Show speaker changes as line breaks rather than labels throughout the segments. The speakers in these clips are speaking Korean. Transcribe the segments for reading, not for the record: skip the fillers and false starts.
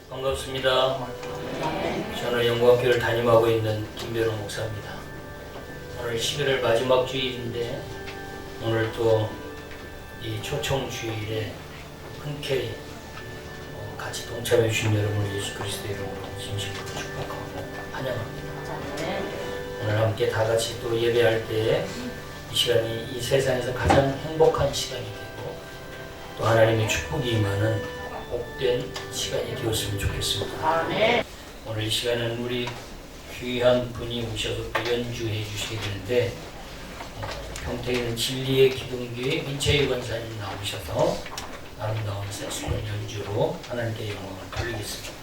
반갑습니다. 저는 영광교회를 담임하고 있는 김배로 목사입니다. 오늘 11월 마지막 주일인데 오늘 또 이 초청 주일에 흔쾌히 같이 동참해 주신 여러분을 예수 그리스도의 이름으로 진심으로 축복하고 환영합니다. 오늘 함께 다 같이 또 예배할 때에 이 시간이 이 세상에서 가장 행복한 시간이 되고 또 하나님의 축복이 임하는 복된 시간이 되었으면 좋겠습니다.
아멘.
오늘 이 시간은 우리 귀한 분이 오셔서 또 연주해 주시게 되는데 평택에 있는 진리의 기둥교회 민채희 권사님 나오셔서 아름다운 색소폰 연주로 하나님께 영광을 돌리겠습니다.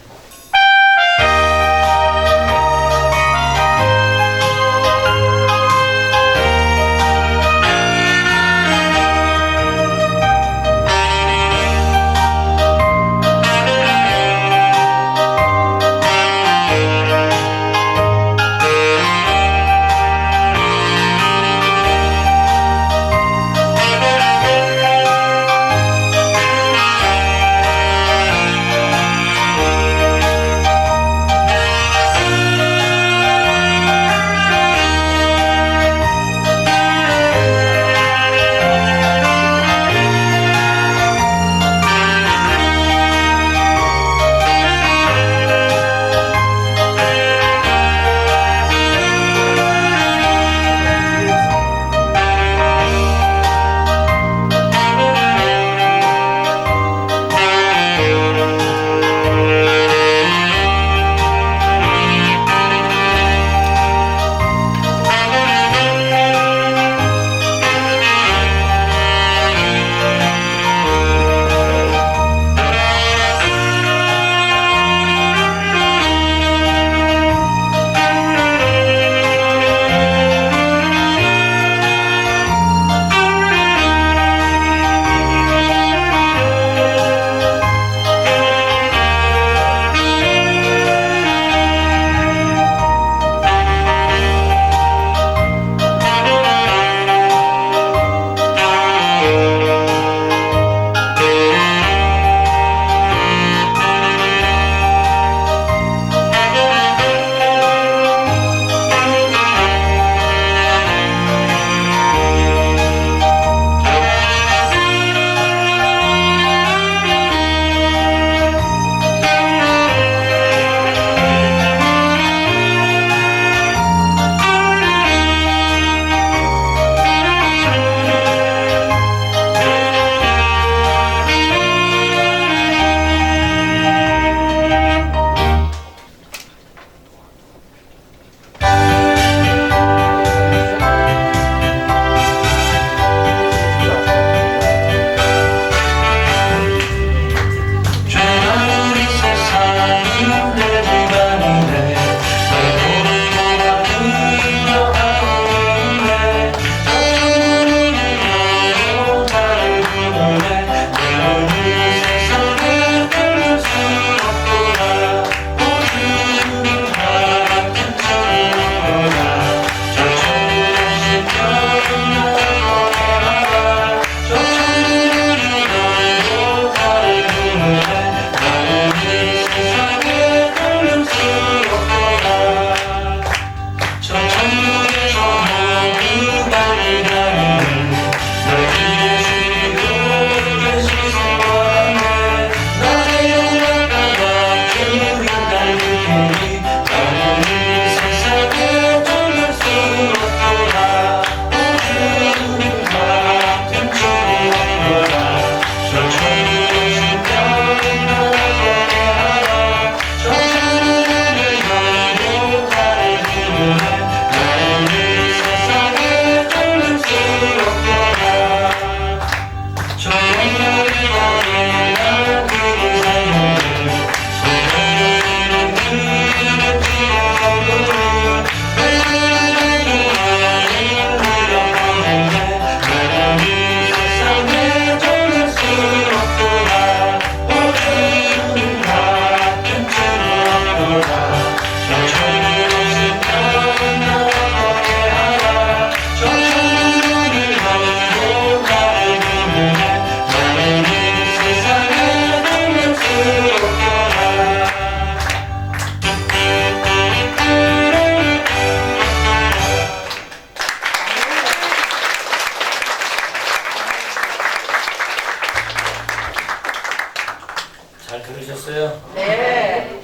잘 들으셨어요?
네.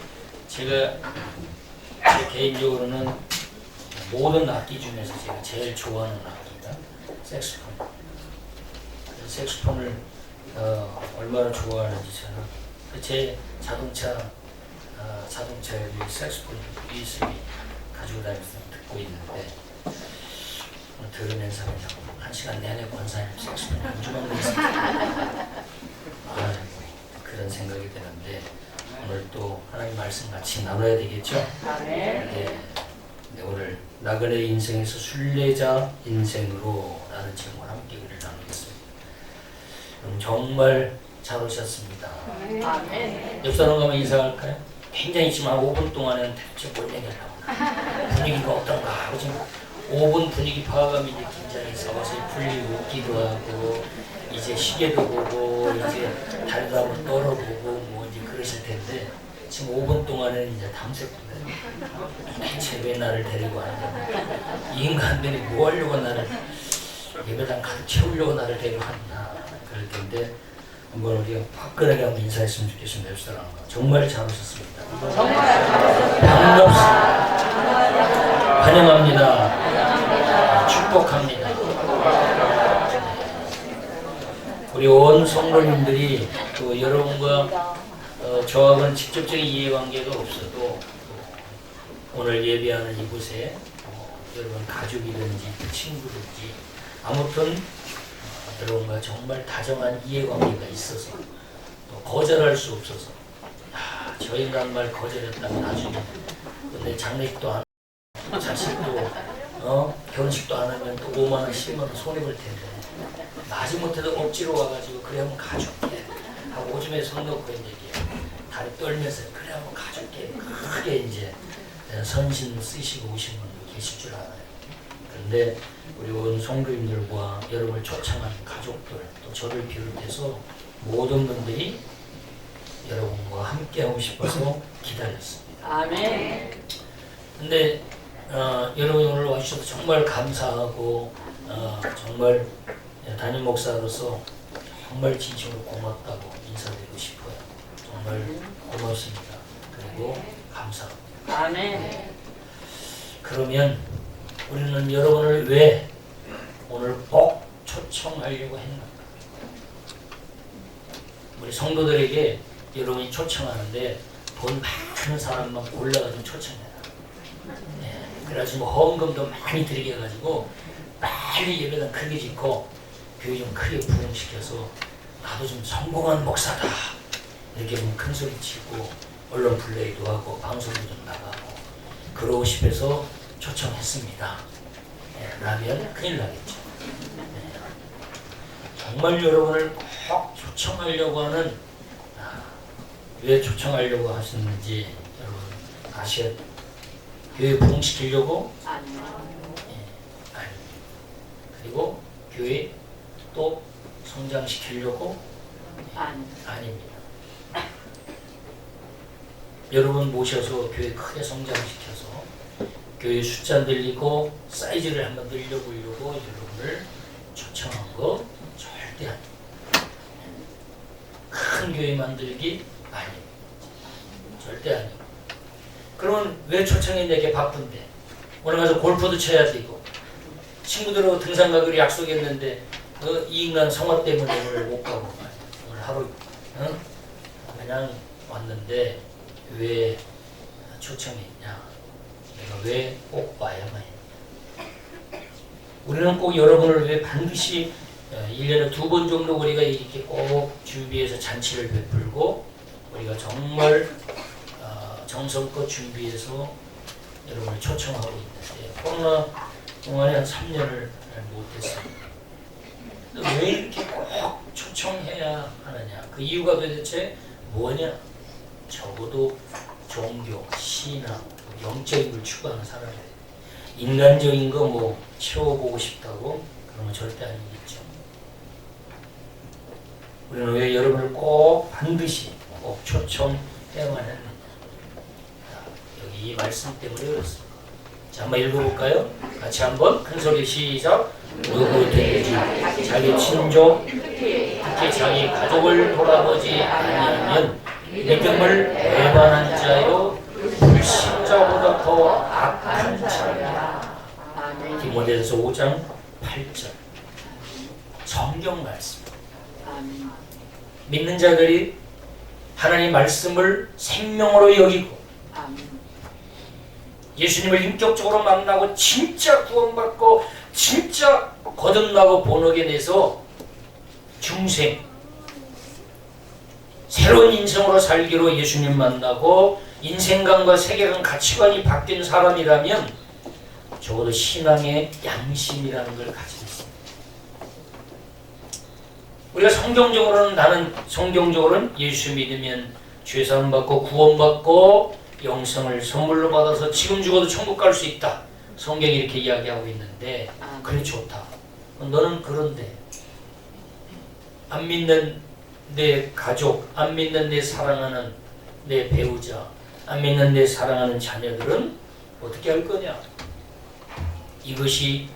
제가 개인적으로는 모든 악기 중에서 제가 제일 좋아하는 악기가 색소폰. 색소폰을 얼마나 좋아하는지 저는 제 자동차에 색소폰 USB 가지고 다니면서 듣고 있는데 들으면서 그냥 1시간 내내 권사님 색소폰 연주만 했습니다. 그런 생각이 드는데 오늘 또 하나님 말씀 같이 나눠야 되겠죠? 네. 오늘 나그네 인생에서 순례자 인생으로 라는 제목으로 함께 글을 나누겠습니다. 정말 잘 오셨습니다. 옆 사람 가면 인사할까요? 굉장히 지금 한 5분 동안은 대체 뭘 얘기하려고 분위기가 어떤가 하고 지금 5분 분위기 파악하면 이제 긴장이 서서히 풀리고 웃기도 하고 이제 시계도 보고 이제 다른 사람을 떨어보고 뭐 이제 그러실 텐데 지금 5분 동안은 이제 탐색거든요. 대체 왜 나를 데리고 왔냐? 이 인간들이 뭐 하려고 나를 예배당 가득 채우려고 나를 데리고 왔나? 그럴 텐데 한번 우리가 화끈하게 한번 인사했으면 좋겠습니다. 옆 사람과 정말 잘 오셨습니다. 반갑습니다. 환영합니다. 축복합니다. 우리 온 성도님들이 또 여러분과 저하고는 직접적인 이해관계가 없어도 오늘 예배하는 이곳에 여러분 가족이든지 친구든지 아무튼 여러분과 정말 다정한 이해관계가 있어서 또 거절할 수 없어서 저 인간 말 거절했다면 나중에 내 장례식도 안 하고 자식도 결혼식도 안 하면 또 5만 원 10만 원 손해볼 텐데 마지못해도 억지로 와가지고 그래 한번 가줄게 하고 오줌에 손 넣고 이제 다리 떨면서 그래 한번 가줄게 크게 이제 선심 쓰시고 오신 분도 계실 줄 알아요. 그런데 우리 온 성도님들과 여러분을 초청한 가족들 또 저를 비롯해서 모든 분들이 여러분과 함께 하고 싶어서 기다렸습니다.
아멘.
근데 여러분이 오늘 와주셔서 정말 감사하고 정말 담임 목사로서 정말 진심으로 고맙다고 인사드리고 싶어요. 정말 고맙습니다. 그리고 감사합니다.
아멘.
그러면 우리는 여러분을 왜 오늘 꼭 초청하려고 했는가? 우리 성도들에게 여러분이 초청하는데 돈 많은 사람만 골라가지고 초청해라. 네, 그래가지고 헌금도 많이 드리게 해가지고 빨리 예배당 크게 짓고 교회 좀 크게 부흥시켜서 나도 좀 성공한 목사다 이렇게 큰 소리 치고 언론 플레이도 하고 방송도 좀 나가고 그러고 싶어서 초청했습니다. 네, 라면 큰일 나겠죠. 네. 정말 여러분을 꼭 초청하려고 하는 왜 초청하려고 하셨는지 여러분 아시겠? 교회 부흥시키려고?
아니요.
아니. 그리고 교회 또 성장시키려고? 아닙니다. 여러분 모셔서 교회 크게 성장시켜서 교회 숫자 늘리고 사이즈를 한번 늘려보려고 여러분을 초청한 거 절대 아닙니다. 큰 교회 만들기 아닙니다. 절대 아니고. 그러면 왜 초청했냐? 이게 바쁜데 오늘 가서 골프도 쳐야 되고 친구들하고 등산 가기로 약속했는데 이 인간 성화 때문에 오늘 못 가고 오늘 하루 그냥 왔는데 왜 초청했냐? 내가 왜 꼭 와야만 했냐? 우리는 꼭 여러분을 왜 반드시 1년에 2번 정도 우리가 이렇게 꼭 준비해서 잔치를 베풀고 우리가 정말 정성껏 준비해서 여러분을 초청하고 있는데 코로나 동안에 한 3년을 못했습니다. 왜 이렇게 꼭 초청해야 하느냐? 그 이유가 도대체 뭐냐? 적어도 종교, 신앙, 영적인 걸 추구하는 사람이에요. 인간적인 거 뭐 채워보고 싶다고? 그러면 절대 아니겠죠. 우리는 왜 여러분을 꼭 반드시 꼭 초청해야만 했느냐? 여기 이 말씀 때문에 그렇습니다. 자, 한번 읽어볼까요? 같이 한번 큰 소리 시작. 누구든지 자기 친족, 특히 자기 가족을 돌아보지 않으면 믿음을 배반한 자요 불신자보다 더 악한 자야.
아멘.
디모데전서 5장 8절 성경 말씀.
아멘.
믿는 자들이 하나님 말씀을 생명으로 여기고
아멘.
예수님을 인격적으로 만나고 진짜 구원받고 진짜 거듭나고 본어게 내서 중생 새로운 인생으로 살기로 예수님 만나고 인생관과 세계관 가치관이 바뀐 사람이라면 적어도 신앙의 양심이라는 걸 가지고 있습니다. 우리가 성경적으로는 예수 믿으면 죄사함 받고 구원받고 영생을 선물로 받아서 지금 죽어도 천국 갈 수 있다. 성경이 이렇게 이야기하고 있는데 그래 좋다. 너는 그런데 안 믿는 내 가족, 안 믿는 내 사랑하는 내 배우자, 안 믿는 내 사랑하는 자녀들은 어떻게 할 거냐? 이것이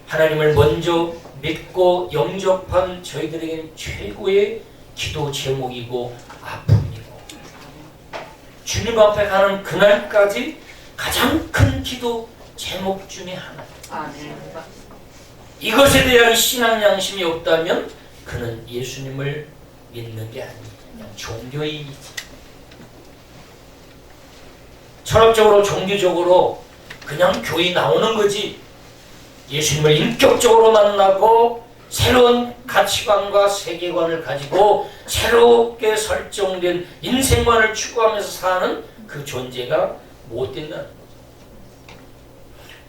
하나님을 먼저 믿고 영접한 저희들에게는 최고의 기도 제목이고 아픔이고 주님 앞에 가는 그날까지 가장 큰 기도 제목 중에 하나.
아멘.
이것에 대한 신앙 양심이 없다면 그는 예수님을 믿는 게 아니에요. 그냥 종교인이지. 철학적으로 종교적으로 그냥 교회 나오는 거지. 예수님을 인격적으로 만나고 새로운 가치관과 세계관을 가지고 새롭게 설정된 인생관을 추구하면서 사는 그 존재가 못 된다는 거죠.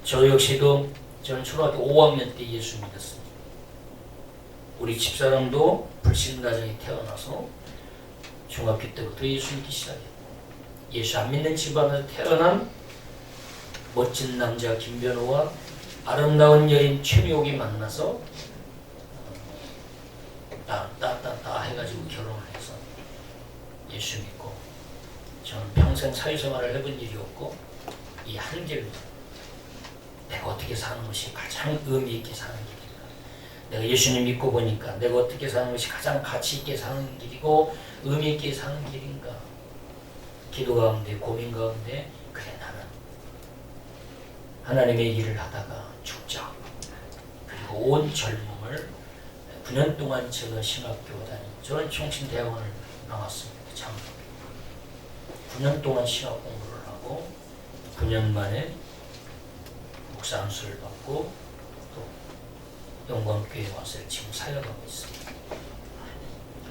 저 역시도 저는 초등학교 5학년 때 예수 믿었습니다. 우리 집사람도 불신 가정에 태어나서 중학교 때부터 예수 믿기 시작했고 예수 안 믿는 집안에서 태어난 멋진 남자 김변호와 아름다운 여인 최미옥이 만나서 따 해가지고 결혼을 해서 예수 믿고 저는 평생 사회생활을 해본 일이 없고 이 한 길로 내가 어떻게 사는 것이 가장 의미 있게 사는 길인가, 내가 예수님 믿고 보니까 내가 어떻게 사는 것이 가장 가치 있게 사는 길이고 의미 있게 사는 길인가, 기도 가운데 고민 가운데 그래 나는 하나님의 일을 하다가 죽자. 그리고 온 젊음을 9년 동안 제가 신학교 다니고 저는 총신대학원을 나왔습니다. 참 9년 동안 신학 공부를 하고 9년 만에 목사 안수를 받고 또 영광교회에 와서 지금 살아가고 있습니다.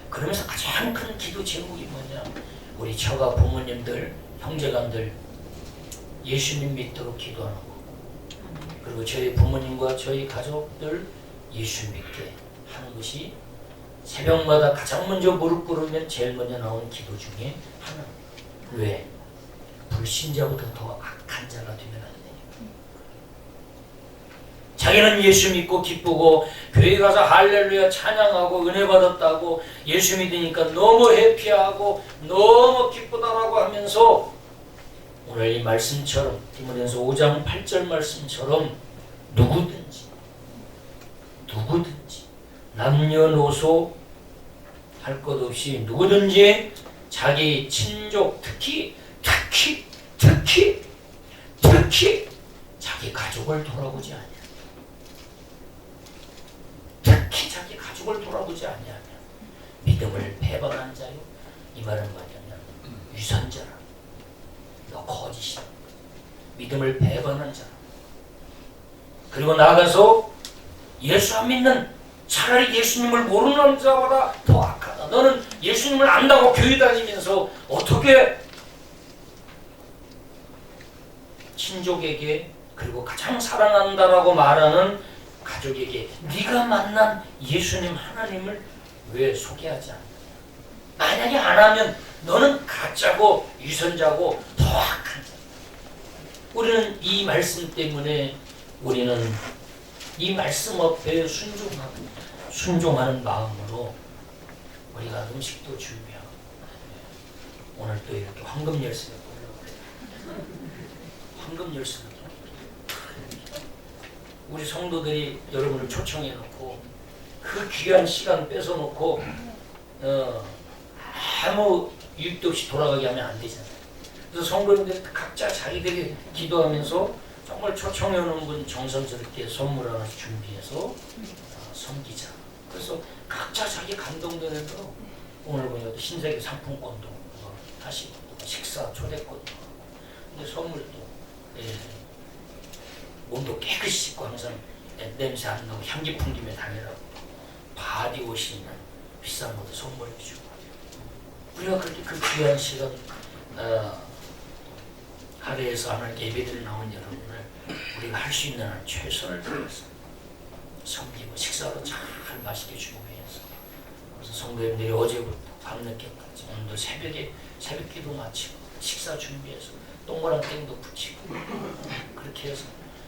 그러면서 가장 큰 기도 제목이 뭐냐, 우리 처가 부모님들 형제간들 예수님 믿도록 기도하는 거, 그리고 저희 부모님과 저희 가족들 예수 믿게 하는 것이 새벽마다 가장 먼저 무릎 꿇으면 제일 먼저 나오는 기도 중에 하나. 왜? 불신자보다 더 악한 자가 되면 안 되니까. 자기는 예수 믿고 기쁘고 교회 가서 할렐루야 찬양하고 은혜 받았다고 예수 믿으니까 너무 해피하고 너무 기쁘다라고 하면서 오늘 이 말씀처럼 디모데전서 5장 8절 말씀처럼 누구든지 남녀노소 할 것 없이 누구든지 자기 친족 특히 자기 가족을 돌아보지 않냐, 특히 자기 가족을 돌아보지 않냐면 믿음을 배반한 자요. 이 말은 뭐냐면 위선자라, 너 거짓이다, 믿음을 배반한 자라. 그리고 나아가서 예수 안 믿는, 차라리 예수님을 모르는 자보다 더 악하다. 너는 예수님을 안다고 교회 다니면서 어떻게 친족에게 그리고 가장 사랑한다라고 말하는 가족에게 네가 만난 예수님 하나님을 왜 소개하지 않느냐. 만약에 안 하면 너는 가짜고 위선자고 더 악한 자. 우리는 이 말씀 때문에 우리는 이 말씀 앞에 순종하는 마음으로 우리가 음식도 준비하고 오늘 또 이렇게 황금 열쇠를 우리 성도들이 여러분을 초청해 놓고 그 귀한 시간 뺏어 놓고 아무 유익도 없이 돌아가게 하면 안 되잖아요. 그래서 성도님들 각자 자기들이 기도하면서 정말 초청해오는 분 정성스럽게 선물 하나 준비해서 섬기자. 그래서 각자 자기 감동되는 대로 오늘 보니까 신세계 상품권도 다시 식사 초대권도 근데 선물도 몸도 깨끗이 씻고 항상 냄새 안 나고 향기 풍기며 다니라고 바디워시 있는 비싼 것도 선물해 주고 우리가 그렇게 그 귀한 시간 하루에서 하나님께 예배드려 나온 여러분을 우리가 할 수 있는 한 최선을 다해서 섬기고 식사로 잘 맛있게 준비해서 그래서 성도님들이 어제부터 밤늦게까지 오늘도 새벽 기도 마치고 식사 준비해서 동그란 땡도 붙이고 그렇게 해서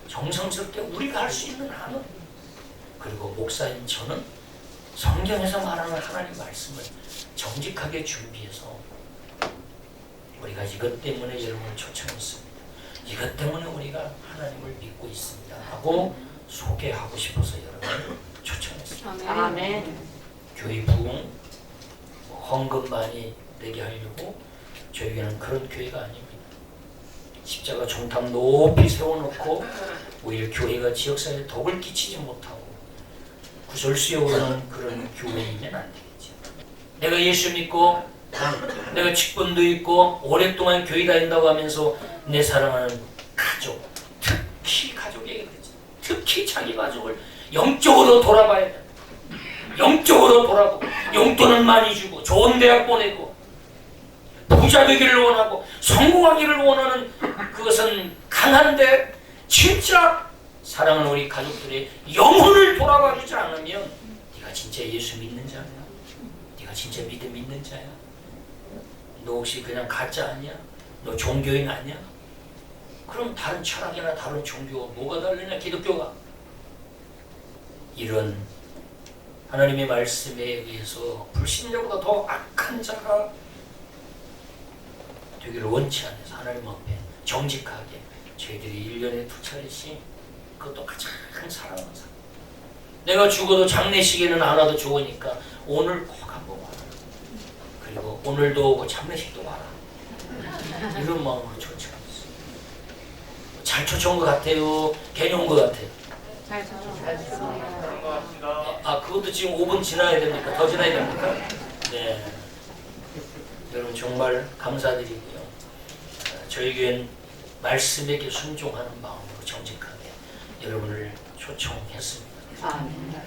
정성스럽게 우리가 할 수 있는 한은 그리고 목사인 저는 성경에서 말하는 하나님 말씀을 정직하게 준비해서 우리가 이것 때문에 여러분을 초청했습니다. 이것 때문에 우리가 하나님을 믿고 있습니다 하고 소개하고 싶어서 여러분을 초청했습니다.
아멘.
교회 부흥, 헌금 많이 내게 하려고 저희 교회는 그런 교회가 아닙니다. 십자가 종탑 높이 세워놓고 오히려 교회가 지역사회에 덕을 끼치지 못하고 구설수요하는 그런 교회이면 안 되겠지. 내가 예수 믿고 내가 직분도 있고 오랫동안 교회 다닌다고 하면서 내 사랑하는 가족, 특히 가족에게 그러지. 특히 자기 가족을 영적으로 돌아봐야 돼. 영적으로 돌아보고 용돈은 많이 주고 좋은 대학 보내고 부자 되기를 원하고 성공하기를 원하는 그것은 강한데 진짜 사랑하는 우리 가족들의 영혼을 돌아봐 주지 않으면 네가 진짜 예수 믿는 자야? 네가 진짜 믿음 있는 자야? 너 혹시 그냥 가짜 아니야? 너 종교인 아니야? 그럼 다른 철학이나 다른 종교가 뭐가 다르냐? 기독교가 이런 하나님의 말씀에 의해서 불신자보다 더 악한 자가 되기를 원치 않아서 하나님 앞에 정직하게 저희들이 1년에 2차례씩 그것도 가장 사랑하는 사람 내가 죽어도 장례식에는 안 와도 좋으니까 오늘 꼭 한번 와라 그리고 오늘도 오고 장례식도 와라 이런 마음으로 초청했어요. 잘 초청한 것 같아요? 괜히 온 것 같아요?
잘 들었습니다.
그것도 지금 5분 지나야 됩니까? 더 지나야 됩니까? 네. 여러분 정말 감사드리고요. 저희 교회는 말씀에게 순종하는 마음으로 정직하게 여러분을 초청했습니다.
아멘.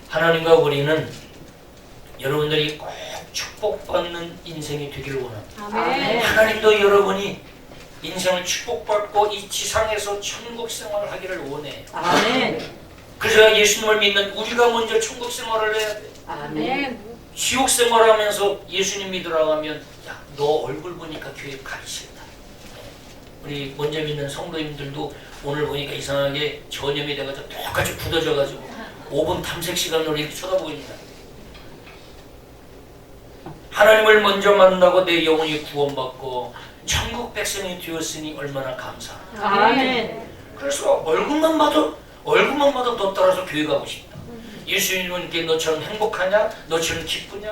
하나님과 우리는 여러분들이 꼭 축복받는 인생이 되기를 원합니다.
아멘.
하나님도 여러분이 인생을 축복받고 이 지상에서 천국 생활을 하기를 원해요.
아멘.
그래서 예수님을 믿는 우리가 먼저 천국 생활을 해야 돼.
아멘.
지옥 생활하면서 예수님 믿으라고 하면 야, 너 얼굴 보니까 교회 가기 싫다. 우리 먼저 믿는 성도님들도 오늘 보니까 이상하게 전염이 돼가지고 똑같이 굳어져가지고 5분 탐색 시간으로 이렇게 쳐다보고 있는 거야. 하나님을 먼저 만나고 내 영혼이 구원받고 천국 백성이 되었으니 얼마나 감사하다.
아멘.
그래서 얼굴만 봐도 너 따라서 교회 가고 싶다. 예수님께 너처럼 행복하냐? 너처럼 기쁘냐?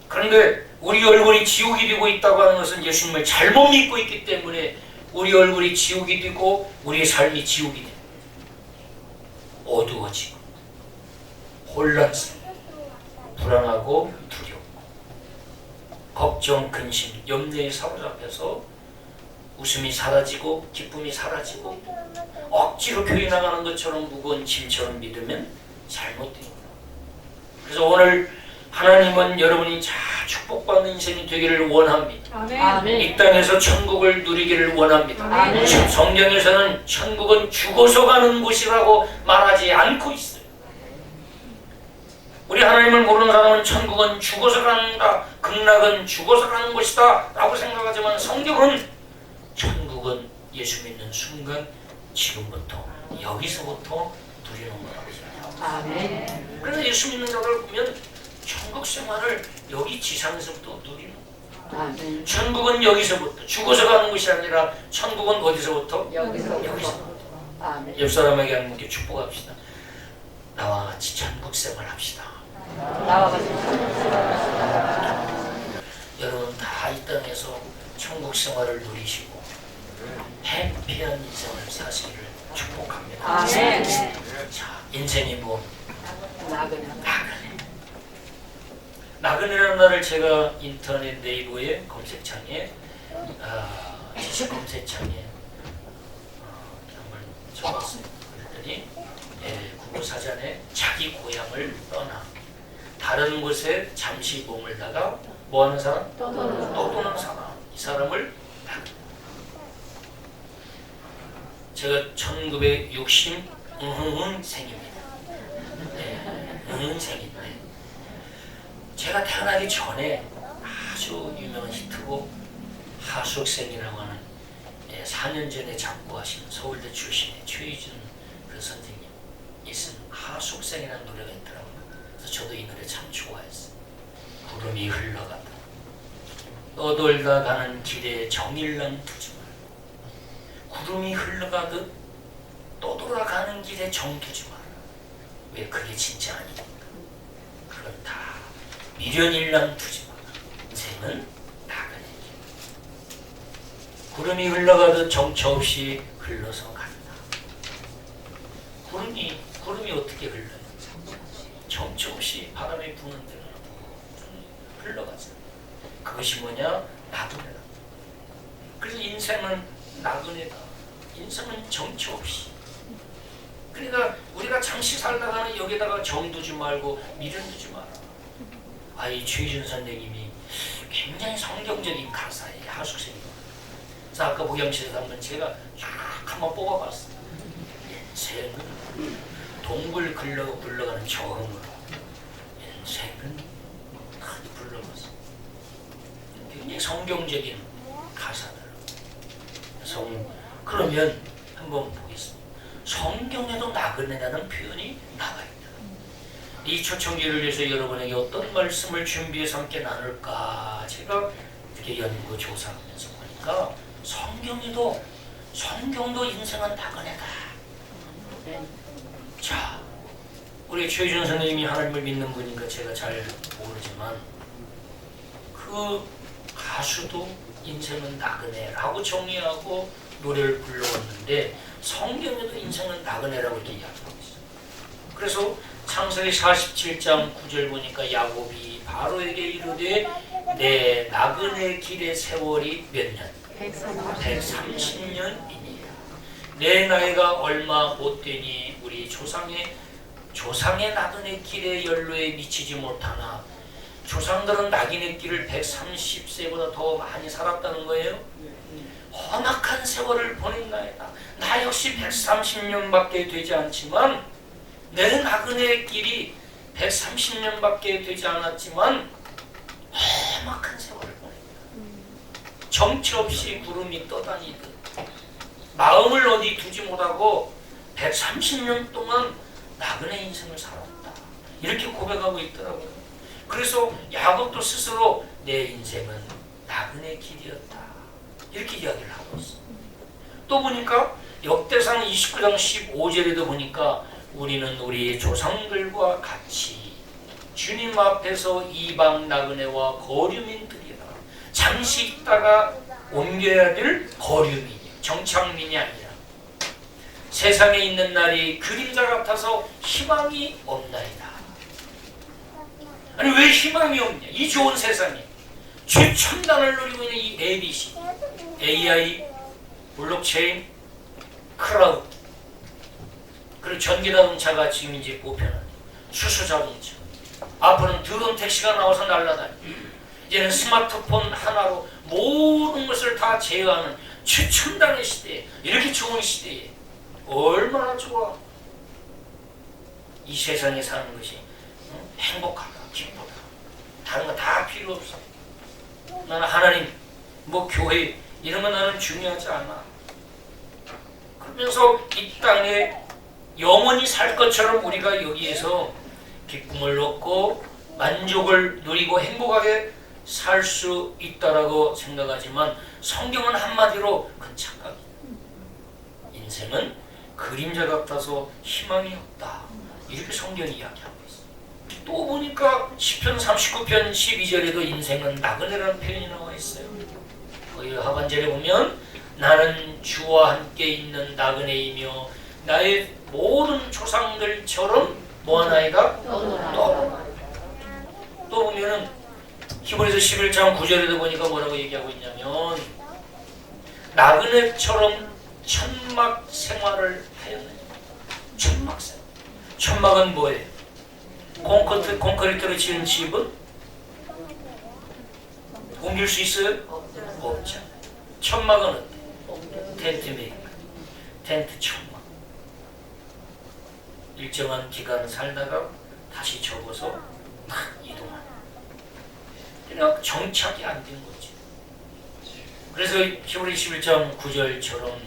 그런데 우리 얼굴이 지옥이 되고 있다고 하는 것은 예수님을 잘못 믿고 있기 때문에 우리 얼굴이 지옥이 되고 우리의 삶이 지옥이 돼. 어두워지고 혼란스럽고 불안하고 두렵고 걱정, 근심, 염려에 사로잡혀서 웃음이 사라지고 기쁨이 사라지고 억지로 교회 나가는 것처럼 무거운 짐처럼 믿으면 잘못된 거예요. 그래서 오늘 하나님은 여러분이 잘 축복받는 인생이 되기를 원합니다.
아멘.
이 땅에서 천국을 누리기를 원합니다.
아멘.
성경에서는 천국은 죽어서 가는 곳이라고 말하지 않고 있어요. 우리 하나님을 모르는 사람은 천국은 죽어서 간다, 극락은 죽어서 가는 곳이다 라고 생각하지만 성경은 천국은 예수 믿는 순간 지금부터 여기서부터 누리는 거라고 생각합니다.
아멘.
그래서 예수 믿는 자들 보면 천국 생활을 여기 지상에서부터 누리는 거예요.
아멘.
천국은 여기서부터 죽어서 가는 것이 아니라 천국은 어디서부터?
여기서부터. 아멘.
옆 사람에게 함께 축복합시다. 나와 같이 천국 생활 합시다.
나와 같이
천국 생활을 누리시고 해피한 인생을 사시기를 축복합니다.
아멘.
자, 인생이 뭐
나그네.
나그네라는 말을 제가 인터넷 네이버의 검색창에 지식 검색창에 한번 적었어요. 그랬더니 국어사전에 자기 고향을 떠나 다른 곳에 잠시 머물다가 뭐하는 사람? 떠도는 사람. 이 사람을 제가 1960생입니다. 생입니다. 제가 태어나기 전에 아주 유명한 히트곡 하숙생이라고 하는 4년 전에 작곡하신 서울대 출신의 최희준 그 선생님 있은 하숙생이라는 노래가 있더라고요. 그래서 저도 이 노래 참 좋아했어요. 구름이 흘러가다 떠돌다 가는 길에 정일랑 두지 마. 구름이 흘러가듯 떠돌아가는 길에 정 두지 마라. 왜 그게 진짜 아니니까. 그건 다 미련일랑 두지 마라. 인생은 나그네. 구름이 흘러가듯 정처 없이 흘러서 간다. 구름이 어떻게 흘러요? 정처 없이 바람에 부는 대로 흘러가죠. 그것이 뭐냐? 나그네다. 그래서 인생은 나그네다. 인생은 정처 없이. 그러니까 우리가 잠시 살다가는 여기다가 정 두지 말고 미련 두지 마라. 이 최희준 선생님이 굉장히 성경적인 가사의 하숙생이에요. 그래서 아까 복양실에서 한번 제가 쫙 한번 뽑아봤어요. 인생은 동굴 굴러가는 저흥으로 인생은 불러봤어요. 굉장히 성경적인 가사들. 그러면 한번 보겠습니다. 성경에도 나그네라는 표현이 나와 있다. 이 초청기를 위해서 여러분에게 어떤 말씀을 준비해서 함께 나눌까 제가 이렇게 연구 조사하면서 보니까 성경도 인생은 나그네다. 자, 우리 최희준 선생님이 하나님을 믿는 분이니까 제가 잘 모르지만 그 가수도 인생은 나그네라고 정의하고 노래를 불러왔는데 성경에도 인생은 나그네라고 이렇게 이야기하고 있어요. 그래서 창세기 47장 9절 보니까 야곱이 바로에게 이르되 내 나그네 길의 세월이 몇 년? 130년이니라. 내 나이가 얼마 못 되니 우리 조상의 나그네 길의 연로에 미치지 못하나. 조상들은 나그네 길을 130세보다 더 많이 살았다는 거예요. 험악한 세월을 보냈나이다. 나 역시 130년밖에 되지 않지만 내 나그네 길이 130년밖에 되지 않았지만 험악한 세월을 보냈다. 정처 없이 구름이 떠다니듯 마음을 어디 두지 못하고 130년 동안 나그네 인생을 살았다. 이렇게 고백하고 있더라고요. 그래서 야곱도 스스로 내 인생은 나그네 길이었다. 이렇게 이야기를 하고 있어요. 또 보니까 역대상 29장 15절에도 보니까 우리는 우리 조상들과 같이 주님 앞에서 이방 나그네와 거류민들이라. 잠시 있다가 옮겨야 될 거류민이 정착민이 아니라 세상에 있는 날이 그림자 같아서 희망이 없나이다. 아니 왜 희망이 없냐? 이 좋은 세상에 최첨단을 누리고 있는 이 ABC, AI, 블록체인, 클라우드, 그리고 전기자동차가 지금 이제 보편화돼. 수소자동차. 앞으로는 드론 택시가 나와서 날아다니고 이제는 스마트폰 하나로 모든 것을 다 제어하는 최첨단의 시대에, 이렇게 좋은 시대에 얼마나 좋아. 이 세상에 사는 것이 행복하다, 기쁘다. 다른 거 다 필요 없어. 나는 하나님, 교회 이런 건 나는 중요하지 않아. 그러면서 이 땅에 영원히 살 것처럼 우리가 여기에서 기쁨을 얻고 만족을 누리고 행복하게 살 수 있다라고 생각하지만 성경은 한마디로 그건 착각이야. 인생은 그림자 같아서 희망이 없다. 이렇게 성경이 이야기하고 있어. 또 보니까 시편 39편 12절에도 인생은 나그네라는 표현이 나와 있어요. 거기 하반절에 보면 나는 주와 함께 있는 나그네이며 나의 모든 조상들처럼 뭐하나이다? 또 보면은 히브리서 11장 9절에도 보니까 뭐라고 얘기하고 있냐면 나그네처럼 천막 생활을 하였느냐. 천막 생활. 천막은 뭐예요? 콘크리트로 지은 집은 옮길 수 있어요? 없죠. 천막은 어때? 텐트 메이커. 텐트 천막. 일정한 기간 살다가 다시 접어서 막 이동하는. 그러니까 정착이 안 된 거지. 그래서 히브리 11장 9절처럼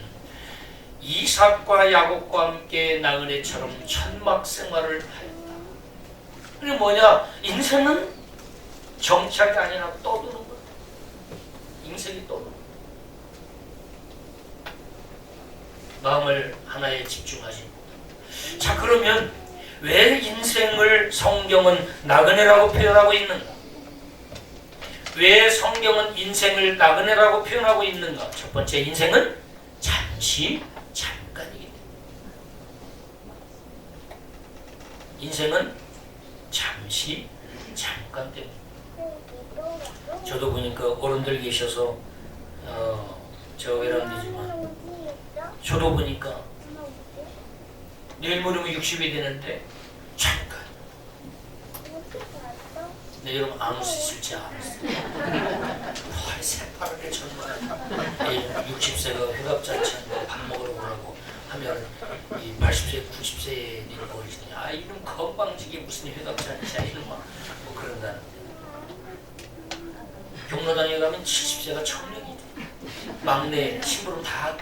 이삭과 야곱과 함께 나그네처럼 천막 생활을 하였다. 그게 뭐냐? 인생은 정착이 아니라 떠도는 거야. 인생이 떠도는 거야. 마음을 하나에 집중하지 못한다. 자, 그러면 왜 인생을 성경은 나그네라고 표현하고 있는가? 왜 성경은 인생을 나그네라고 표현하고 있는가? 첫 번째, 인생은 잠시 잠깐이기 때문에. 인생은 잠시 잠깐 때문에. 저도 보니까 어른들 계셔서 저 외람되지만 저도 보니까 내일 모레면 60이 되는데 잠깐. 네, 여러분 아무 수 있을지 알았어요. 새파랗게 젊어요. 60세가 회갑잔치한테 밥 먹으러 오라고 하면 이 80세, 90세에 있는 어르신이 아 이놈 건방지게 무슨 회갑잔치야 이놈아 뭐 그런다는데 경로당에 가면 70세가 청년이 돼. 막내 심부름 다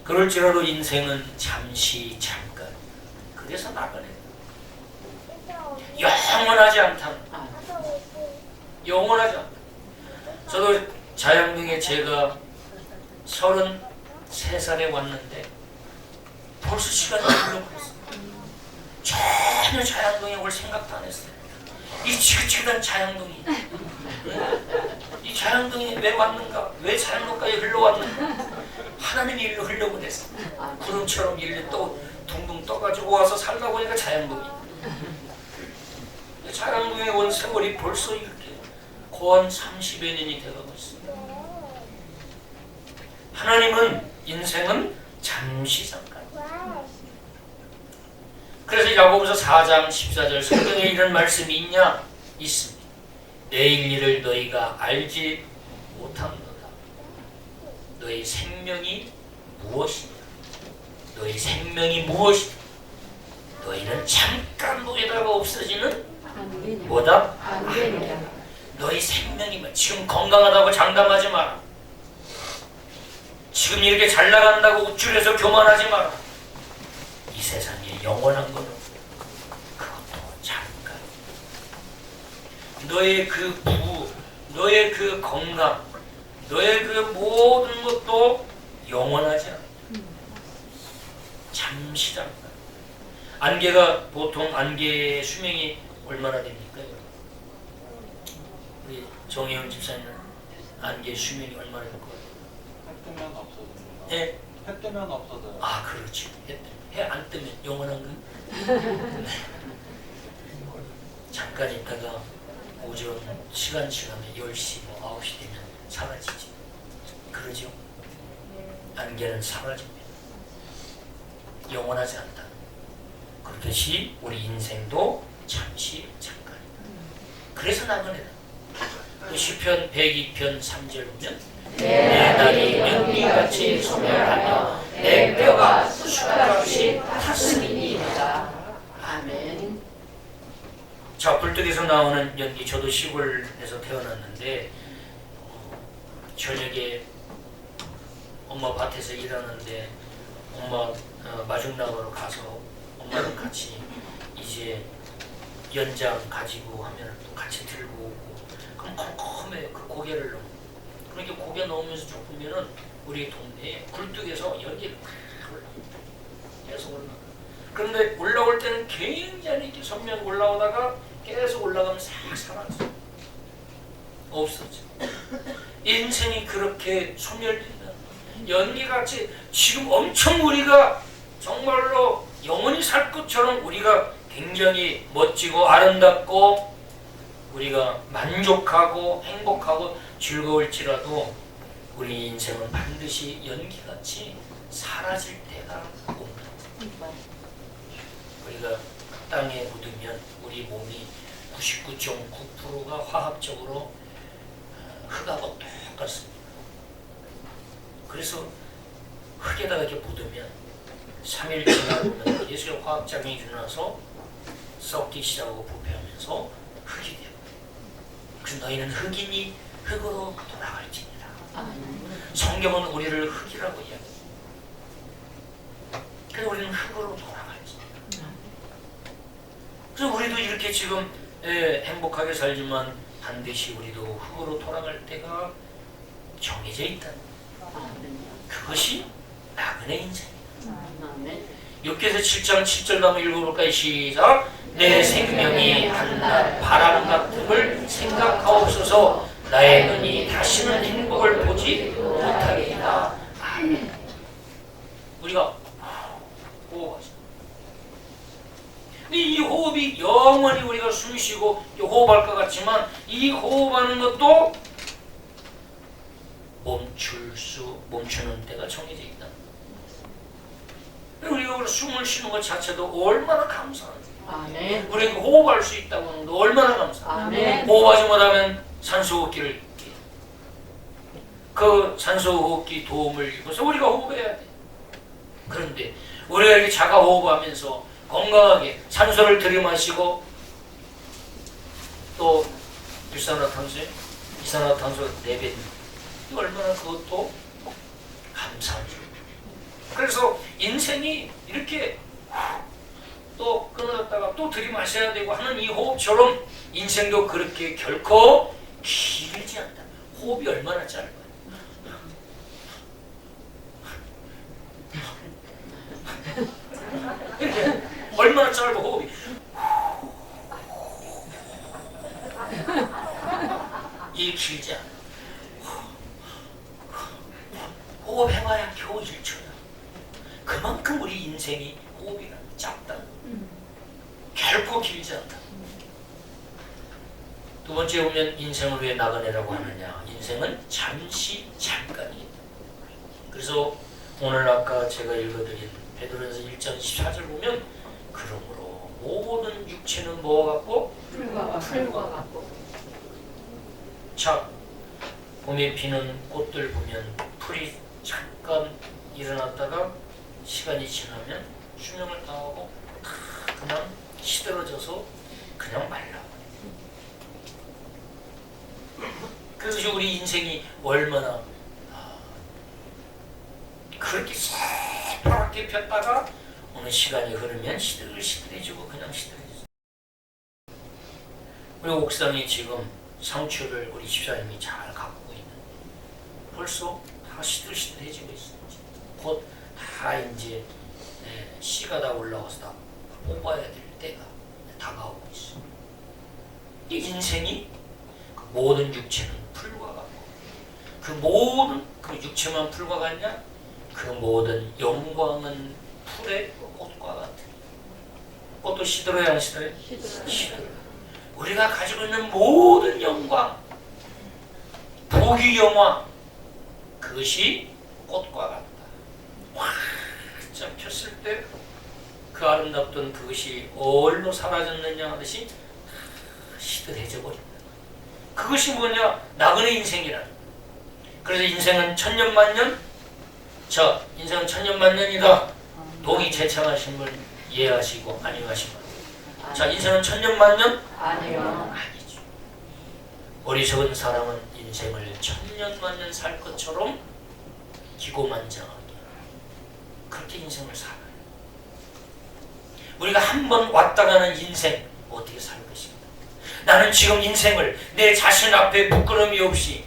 그럴지라도 인생은 잠시 잠깐. 그래서 나가네. 영원하지 않다. 영원하지 않다. 저도 자양동에 제가 33살에 왔는데 벌써 시간이 흘러버렸어요. 전혀 자양동에 올 생각도 안 했어요. 이 지긋지긋한 자양동이 이 자양동에 왜 왔는가? 왜 자양동까지 흘러왔는가? 하나님이 일로 흘려보냈어. 구름처럼 일로 또 둥둥 떠가지고 와서 살다 보니까 자양동이. 자양동에 온 세월이 벌써 이렇게 거한 30여 년이 돼가고 있습니다. 하나님은 인생은 잠시 잠깐. 그래서 야고보서 4장 14절 성경에 이런 말씀이 있냐? 있습니다. 내일 일을 너희가 알지 못합니다. 너희 생명이 무엇이냐? 너희 생명이 무엇이냐? 너희는 잠깐 보이다가 없어지는 뭐다? 너희 생명이 뭐 지금 건강하다고 장담하지 마라. 지금 이렇게 잘 나간다고 우쭐해서 교만하지 마라. 이 세상에 영원한 것은 그것도 잠깐. 너의 그 부, 너의 그 건강, 너의 그 모든 것도 영원하지 않아. 잠시 잠깐. 안개가 보통 안개의 수명이 얼마나 됩니까? 우리 정혜원 집사님은 안개 수명이 얼마나 될 거예요?
해 뜨면 없어집니다.
네?
해 뜨면 없어져요.
아, 그렇지. 해 안 뜨면 영원한 거. 잠깐 있다가 오전 시간에 10시, 9시 되면 사라지지. 그러죠? 안개는 사라집니다. 영원하지 않다. 그렇듯이 우리 인생도 잠시 잠깐. 그래서 나그네다. 시편 102편 3절 보면 내 날이 연기같이 소멸하며 내 뼈가 숯같이 탔으리이다. 아멘. 자, 굴뚝에서 나오는 연기. 저도 시골에서 태어났는데 저녁에 엄마 밭에서 일하는데 엄마 마중 나가러 가서 엄마랑 같이 이제 연장 가지고 하면 또 같이 들고 오고 그럼 컴컴해요. 그 고개를 넣고 그렇게 고개 넣으면서 쭉 보면은 우리 동네에 굴뚝에서 연기가 막 올라가. 계속 올라가. 그런데 올라올 때는 굉장히 이렇게 선명 올라오다가 계속 올라가면 싹 사라져. 없어져. 인생이 그렇게 소멸된다. 연기같이 지금 엄청 우리가 정말로 영원히 살 것처럼 우리가 굉장히 멋지고 아름답고 우리가 만족하고 행복하고 즐거울지라도 우리 인생은 반드시 연기같이 사라질 때가 옵니다. 우리가 땅에 묻으면 우리 몸이 99.9%가 화학적으로 흙하고 똑같습니다. 그래서 흙에다가 이렇게 묻으면 3일 지나면 계속 화학작용이 일어나서 썩기 시작하고 부패하면서 흙이 돼요. 그래서 너희는 흙이니 흙으로 돌아갈지니라. 성경은 우리를 흙이라고 이야기합니다. 그래서 우리는 흙으로 돌아갈지니라. 그래서 우리도 이렇게 지금 행복하게 살지만 반드시 우리도 흙으로 돌아갈 때가 정해져 있다. 그것이 나그네 인생이다. 욥기서 7장 7절 한번 읽어볼까요? 시작. 내 생명이 한낱 바람 같음을 생각하옵소서. 나의 눈이 다시는 행복을 보지 못하리이다. 아멘. 우리가 호흡하자. 이 호흡이 영원히 우리가 숨쉬고 호흡할 것 같지만 이 호흡하는 것도 멈추는 때가 정해져 있다. 우리가 숨을 쉬는 것 자체도 얼마나 감사한지.
아멘.
우리가 호흡할 수 있다고 하는 거 얼마나 감사한지.
아멘.
호흡하지 못하면 산소호흡기를 그 산소호흡기 도움을 입어서 우리가 호흡해야 돼. 그런데 우리가 이렇게 자가 호흡하면서 건강하게 산소를 들이마시고 또 이산화탄소 내뱉는 이 얼마나 그것도 감사하죠. 그래서 인생이 이렇게 또 끊어졌다가 또 들이마셔야 되고 하는 이 호흡처럼 인생도 그렇게 결코 길지 않다. 호흡이 얼마나 짧아요. 이렇게 얼마나 짧아 호흡이. 이 길지 않아. 호흡해봐야 겨우 1초야. 그만큼 우리 인생이 호흡이 짧다. 결코 길지 않다. 두 번째 보면 인생을 왜 나그네라고 하느냐. 인생은 잠시 잠깐이다. 그래서 오늘 아까 제가 읽어드린 베드로전서 1장 14절 보면 그러므로 모든 육체는 뭐와 같고?
풀과 같고.
자, 봄에 피는 꽃들 보면 풀이 잠깐 일어났다가 시간이 지나면 수명을 다하고 그냥 시들어져서 그냥 말라. 그래서 우리 인생이 얼마나 그렇게 새파랗게 폈다가 어느 시간이 흐르면 시들시들해지고 그냥 시들해지죠. 우리 옥상이 지금 상추를 우리 집사님이 잘 가꾸고 있는데 벌써 다 시들시들해지고 있어요. 곧 다 이제 씨가 다 올라와서 다 뽑아야 될 때가 다가오고 있어요. 이 인생이 그 모든 육체는 풀과 같고 그 모든 그 육체만 풀과 같냐? 그 모든 영광은 풀의 꽃과 같은. 꽃도 시들어야 안 시들어요? 시들어요. 우리가 가지고 있는 모든 영광, 부귀 영화, 그것이 꽃과 같다. 활짝 폈을 때 그 아름답던 그것이 얼로 사라졌느냐 하듯이 시들해져 버린다. 그것이 뭐냐? 나그네 인생이라는 거야. 그래서 인생은 천년만년. 자, 인생은 천년만년이다. 동이 제창하신 분 이해하시고 아니하신 분. 자, 인생은 천년만년?
아니요.
아니죠. 어리석은 사람은 인생을 천년만년 살 것처럼 기고만장하게 그렇게 인생을 살아요. 우리가 한 번 왔다 가는 인생 어떻게 살 것인가? 나는 지금 인생을 내 자신 앞에 부끄러움이 없이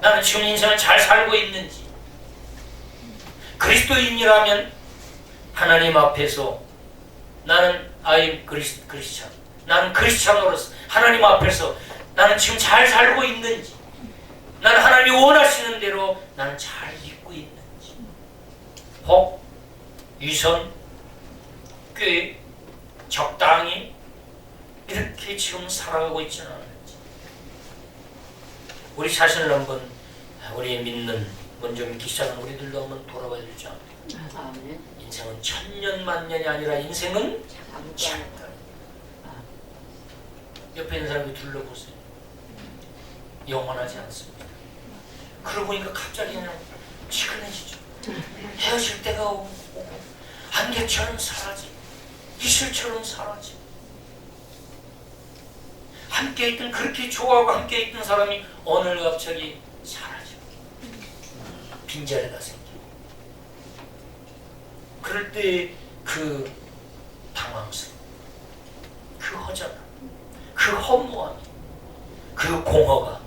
나는 지금 인생을 잘 살고 있는지, 그리스도인이라면 하나님 앞에서 나는 I am 크리스찬, 나는 크리스찬으로서 하나님 앞에서 나는 지금 잘 살고 있는지, 나는 하나님이 원하시는 대로 나는 잘 믿고 있는지, 혹 위선, 꽤 적당히 이렇게 지금 살아가고 있지는 않은지, 우리 자신을 한번, 우리 믿는 먼저 믿기 시작한 우리들도 한번 돌아봐야 되지 않을까.
아멘.
인생은 천년 만년이 아니라 인생은 잠깐. 옆에 있는 사람이 둘러보세요. 영원하지 않습니다. 그러고 보니까 갑자기 그냥 치근해지죠. 헤어질 때가 오고 안개처럼 사라지고 이슬처럼 사라지고, 함께 있던, 그렇게 좋아하고 함께 있던 사람이 어느 날 갑자기 사라지고 빈자리가 생기고, 그럴 때 그 당황스러움, 그 허전함, 그 허무함, 그 공허가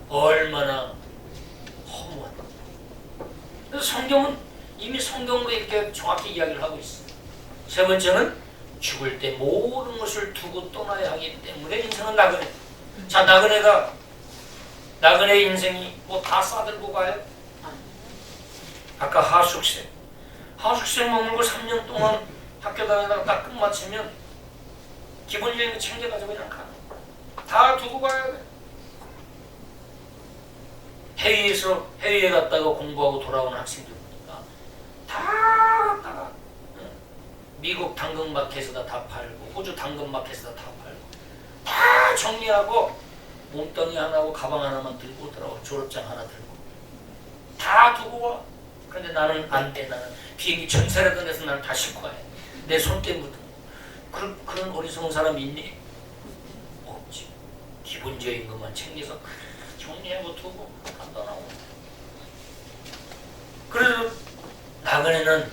얼마나 허무한가. 그래서 성경은 이미 성경으로 이렇게 정확히 이야기를 하고 있어요. 세 번째는 죽을 때 모든 것을 두고 떠나야 하기 때문에 인생은 나그네. 자, 나그네 인생이 뭐 다 싸들고 가요? 아까 하숙생 머물고 3년 동안 학교 다니다가 딱 끝마치면 기본적인 거 챙겨가지고 그냥 가는 거야. 다 두고 가야 돼. 해외에 갔다가 공부하고 돌아오는 학생들 보니까 다 갔다가 미국 당근마켓에다 다 팔고, 호주 당근마켓에다 다 팔고, 다 정리하고 몸뚱이 하나하고 가방 하나만 들고 오더라고. 졸업장 하나 들고 다 두고 와. 그런데 나는 안 돼. 나는 비행기 전세라도 내서 나는 다 싣고 와야 돼. 내 손때 묻은 그런 어리석은 사람이 있니? 없지. 기본적인 것만 챙겨서 정리하고 두고 간다 나오고. 그래서 나그네는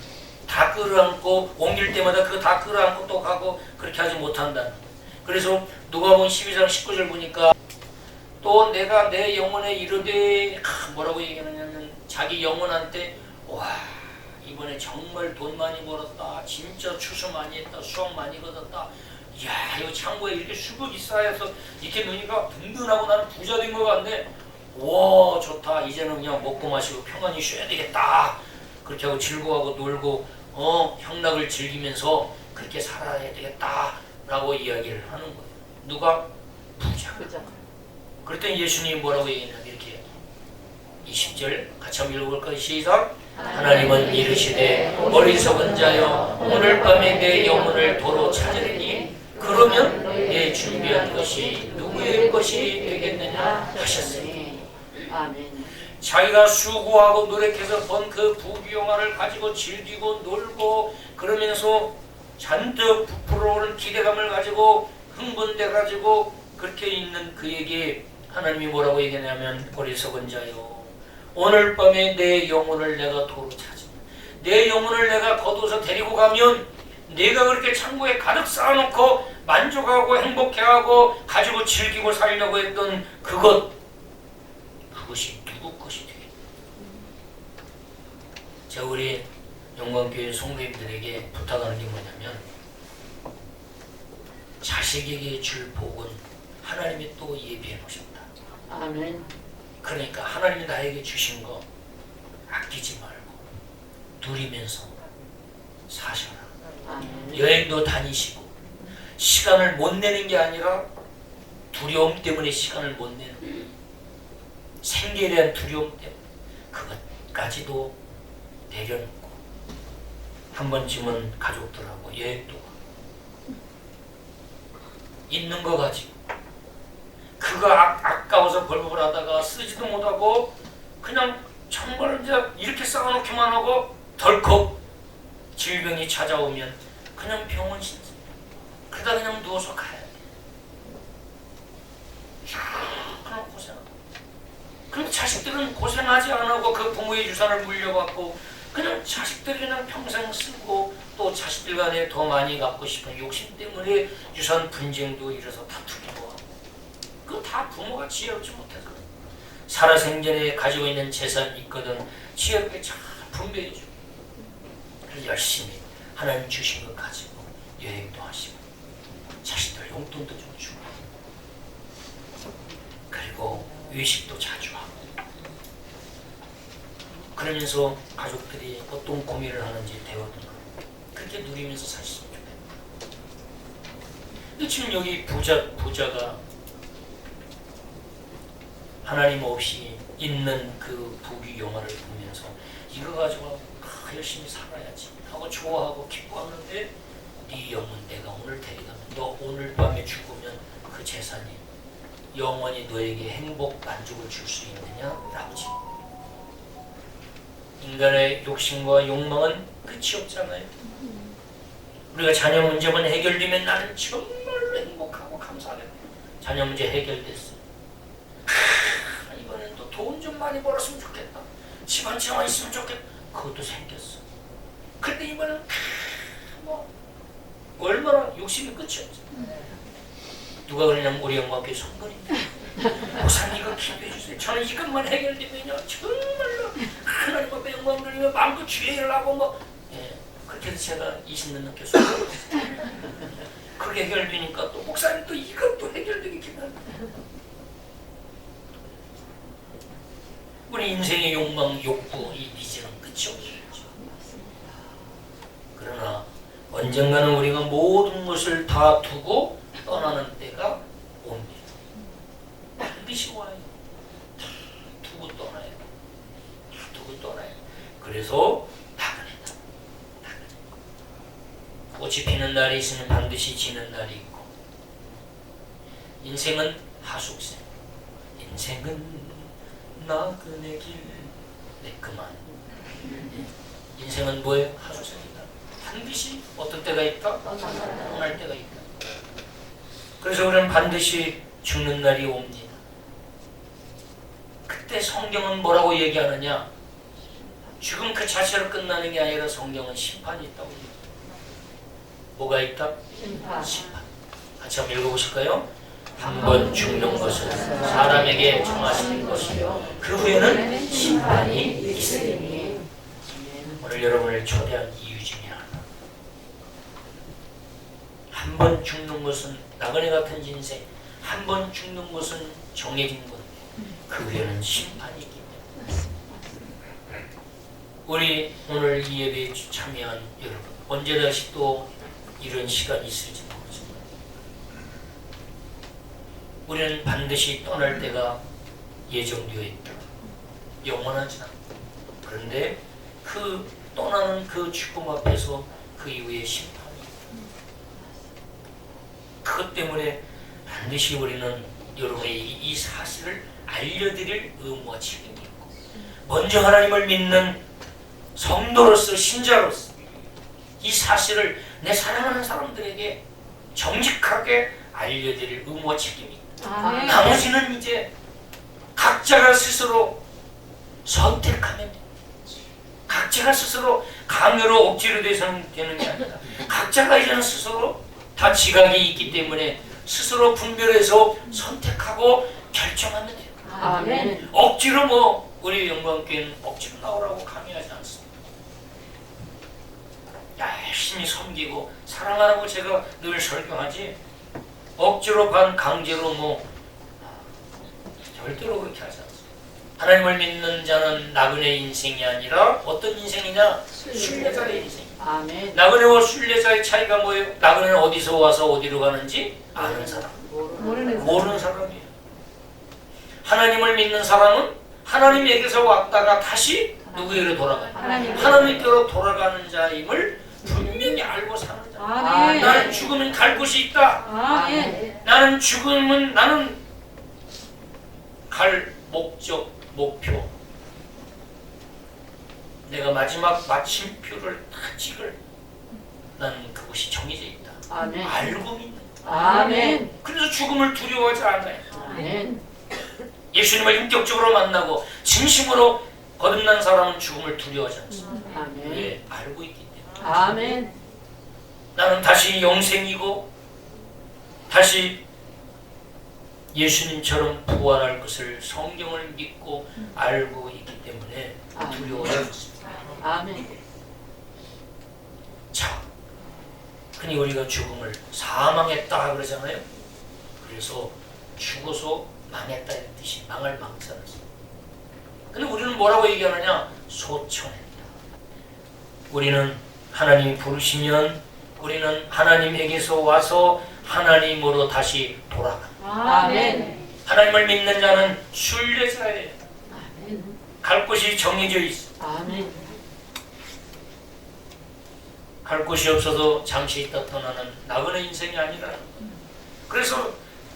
다 끌어안고, 옮길 때마다 그거 다 끌어안고 또 가고, 그렇게 하지 못한다. 그래서 누가복음 12장 19절 보니까 또 내가 내 영혼에 이르되, 뭐라고 얘기하냐면 자기 영혼한테, 와 이번에 정말 돈 많이 벌었다, 진짜 추수 많이 했다, 수확 많이 거뒀다, 이야 이거 창고에 이렇게 수국이 쌓여서 이렇게 눈이가 든든하고 나는 부자 된 것 같네, 와 좋다, 이제는 그냥 먹고 마시고 평안히 쉬어야 되겠다, 그렇게 하고 즐거워하고 놀고 향락을 즐기면서 그렇게 살아야 되겠다 라고 이야기를 하는 거예요. 누가? 부자. 그랬더니 예수님이 뭐라고 얘기하냐면 이렇게 20절 같이 한번 읽어볼까요? 시작. 하나님은 이르시되 어리석은 자여, 오늘 밤에 내 영혼을 도로 찾으리니 그러면 내 준비한 것이 누구의 것이 되겠느냐 하셨으니.
아멘.
자기가 수고하고 노력해서 번 그 부귀영화를 가지고 즐기고 놀고 그러면서 잔뜩 부풀어오는 기대감을 가지고 흥분돼 가지고 그렇게 있는 그에게 하나님이 뭐라고 얘기하냐면, 어리석은 자요, 오늘 밤에 내 영혼을 내가 도로 찾으면, 내 영혼을 내가 거둬서 데리고 가면 내가 그렇게 창고에 가득 쌓아놓고 만족하고 행복해하고 가지고 즐기고 살려고 했던 그것이 누구 것이 되겠냐. 자, 우리 영광교회 성도님들에게 부탁하는 게 뭐냐면, 자식에게 줄 복은 하나님이 또 예비해 놓으셨다.
아멘.
그러니까 하나님이 나에게 주신 거 아끼지 말고 누리면서 사셔라.
아멘.
여행도 다니시고 시간을 못 내는 게 아니라 두려움 때문에 시간을 못 내는, 생계에 대한 두려움 때문에 그것까지도 내려놓고 한 번쯤은 가족들하고 여행도 가고, 있는 거 가지고 그거 아까워서 벌벌 하다가 쓰지도 못하고 그냥 정말 이제 이렇게 쌓아놓기만 하고 덜컥 질병이 찾아오면 그냥 병원 신세, 그러다 그냥 누워서 가야 돼. 그냥 고생하고. 그럼 자식들은 고생하지 않고 그 부모의 유산을 물려받고 그냥 자식들이 그냥 평생 쓰고, 또 자식들 간에 더 많이 갖고 싶은 욕심 때문에 유산 분쟁도 일어서 다투기도 하고, 그거 다 부모가 지혜롭지 못해서. 살아생전에 가지고 있는 재산이 있거든 지혜롭게 잘 분배해줘. 그래서 열심히 하나님 주신 것 가지고 여행도 하시고 자식들 용돈도 좀 주고. 그리고 외식도 자주 하고 그러면서 가족들이 어떤 고민을 하는지 대화도 나누고 그렇게 누리면서 사셨으면 좋겠다. 근데 지금 여기 부자가 하나님 없이 있는 그 부귀 영화를 보면서 이거 가지고 열심히 살아야지 하고 좋아하고 기뻐하는데 네 영혼 내가 오늘 데려가면 너 오늘 밤에 죽으면 그 재산이 영원히 너에게 행복 만족을 줄 수 있느냐? 라고 지 인간의 욕심과 욕망은 끝이 없잖아요. 우리가 자녀 문제만 해결되면 나는 정말로 행복하고 감사하겠다. 자녀 문제 해결됐어. 이번엔 또 돈 좀 많이 벌었으면 좋겠다. 집 한 채만 있으면 좋겠다. 그것도 생겼어. 근데 이번엔 뭐 얼마나 욕심이 끝이 없어. 누가 그러냐면 우리 영광교회 성건입니다. 목사님 이거 기도해 주세요. 저는 이것만 해결되면요 정말로 하나님 앞에 영광 돌리며 마음껏 주의를 하고 뭐 그렇게 해서 제가 20년 넘게 수고했어요. 그게 해결되니까 또 목사님 또 이것도 해결되기 기도합니다. 우리 인생의 욕망, 욕구, 이 니즈는 끝이 없어요. 그러나 언젠가는 우리가 모든 것을 다 두고 떠나는 때가 옵니다. 반드시 와요. 다 두고 떠나요. 다 두고 떠나요. 그래서 나그네다. 꽃이 피는 날이 있으면 반드시 지는 날이 있고 인생은 하숙생. 인생은 나그네 길. 네, 그만. 인생은 뭐예요? 하숙생이다. 반드시 어떤 때가 있다? 떠날 때가 있다. 그래서 우리는 반드시 죽는 날이 옵니다. 그때 성경은 뭐라고 얘기하느냐? 죽음 그 자체로 끝나는 게 아니라 성경은 심판이 있다고 얘기합니다. 뭐가 있다? 심판. 같이 한번 읽어보실까요? 한 번 죽는 것은 사람에게 정하신 것이요 그 후에는 심판이 있으니. 오늘 여러분을 초대한 이유 중에 하나. 한 번 죽는 것은 나그네 같은 인생, 한 번 죽는 것은 정해진 건데 그 후에는 심판이 있기 때문에 우리 오늘 이 예배에 참여한 여러분 언제 다시 또 이런 시간이 있을지 모르지만 우리는 반드시 떠날 때가 예정되어 있다. 영원하지 않다. 그런데 그 떠나는 그 죽음 앞에서 그 이후에 심판이 있다. 그것 때문에 반드시 우리는 여러분에게 이 사실을 알려드릴 의무와 책임이 있고 먼저 하나님을 믿는 성도로서 신자로서 이 사실을 내 사랑하는 사람들에게 정직하게 알려드릴 의무와 책임이 있다. 나머지는 이제 각자가 스스로 선택하면 돼. 각자가 스스로 강요로 억지로 되는 게 아니라 각자가 이제는 스스로 다 지각이 있기 때문에 스스로 분별해서 선택하고 결정하면 돼요.
아멘.
억지로 뭐 우리 영광교회는 억지로 나오라고 강요하지 않습니다. 열심히 섬기고 사랑하라고 제가 늘 설교하지 억지로 강제로 뭐 절대로 그렇게 하지 않습니다. 하나님을 믿는 자는 나그네 인생이 아니라 어떤 인생이냐? 순례자의 인생.
아멘.
나그네와 순례자의 차이가 뭐예요? 나그네는 어디서 와서 어디로 가는지 아는 사람, 모르는 사람이에요. 하나님을 믿는 사람은 하나님에게서 왔다가 다시 누구에게로 돌아가요? 하나님께로 돌아가는 자임을 분명히 알고 사는 자.
아멘.
나는 죽으면 갈 곳이 있다.
아멘.
나는 죽으면 나는 갈 목적, 목표. 내가 마지막 마침표를 다 찍을 나는 그것이 정해져 있다.
아멘.
알고 믿는.
아멘.
그래서 죽음을 두려워하지 않아요.
아멘.
예수님을 인격적으로 만나고 진심으로 거듭난 사람은 죽음을 두려워하지 않습니다.
아멘.
왜? 알고 있기 때문에.
아멘.
나는 다시 영생이고 다시 예수님처럼 부활할 것을 성경을 믿고 알고 있기 때문에 두려워하지 않습니다.
아멘.
자, 흔히 우리가 죽음을 사망했다 그러잖아요. 그래서 죽어서 망했다 이런 뜻이 망할 망설을 써. 근데 우리는 뭐라고 얘기하느냐? 소천했다. 우리는 하나님이 부르시면 우리는 하나님에게서 와서 하나님으로 다시 돌아간다.
아멘.
하나님을 믿는 자는 순례자예요.
아멘.
갈 곳이 정해져 있어.
아멘.
갈 곳이 없어도 잠시 있다 떠나는 나그네 인생이 아니라. 그래서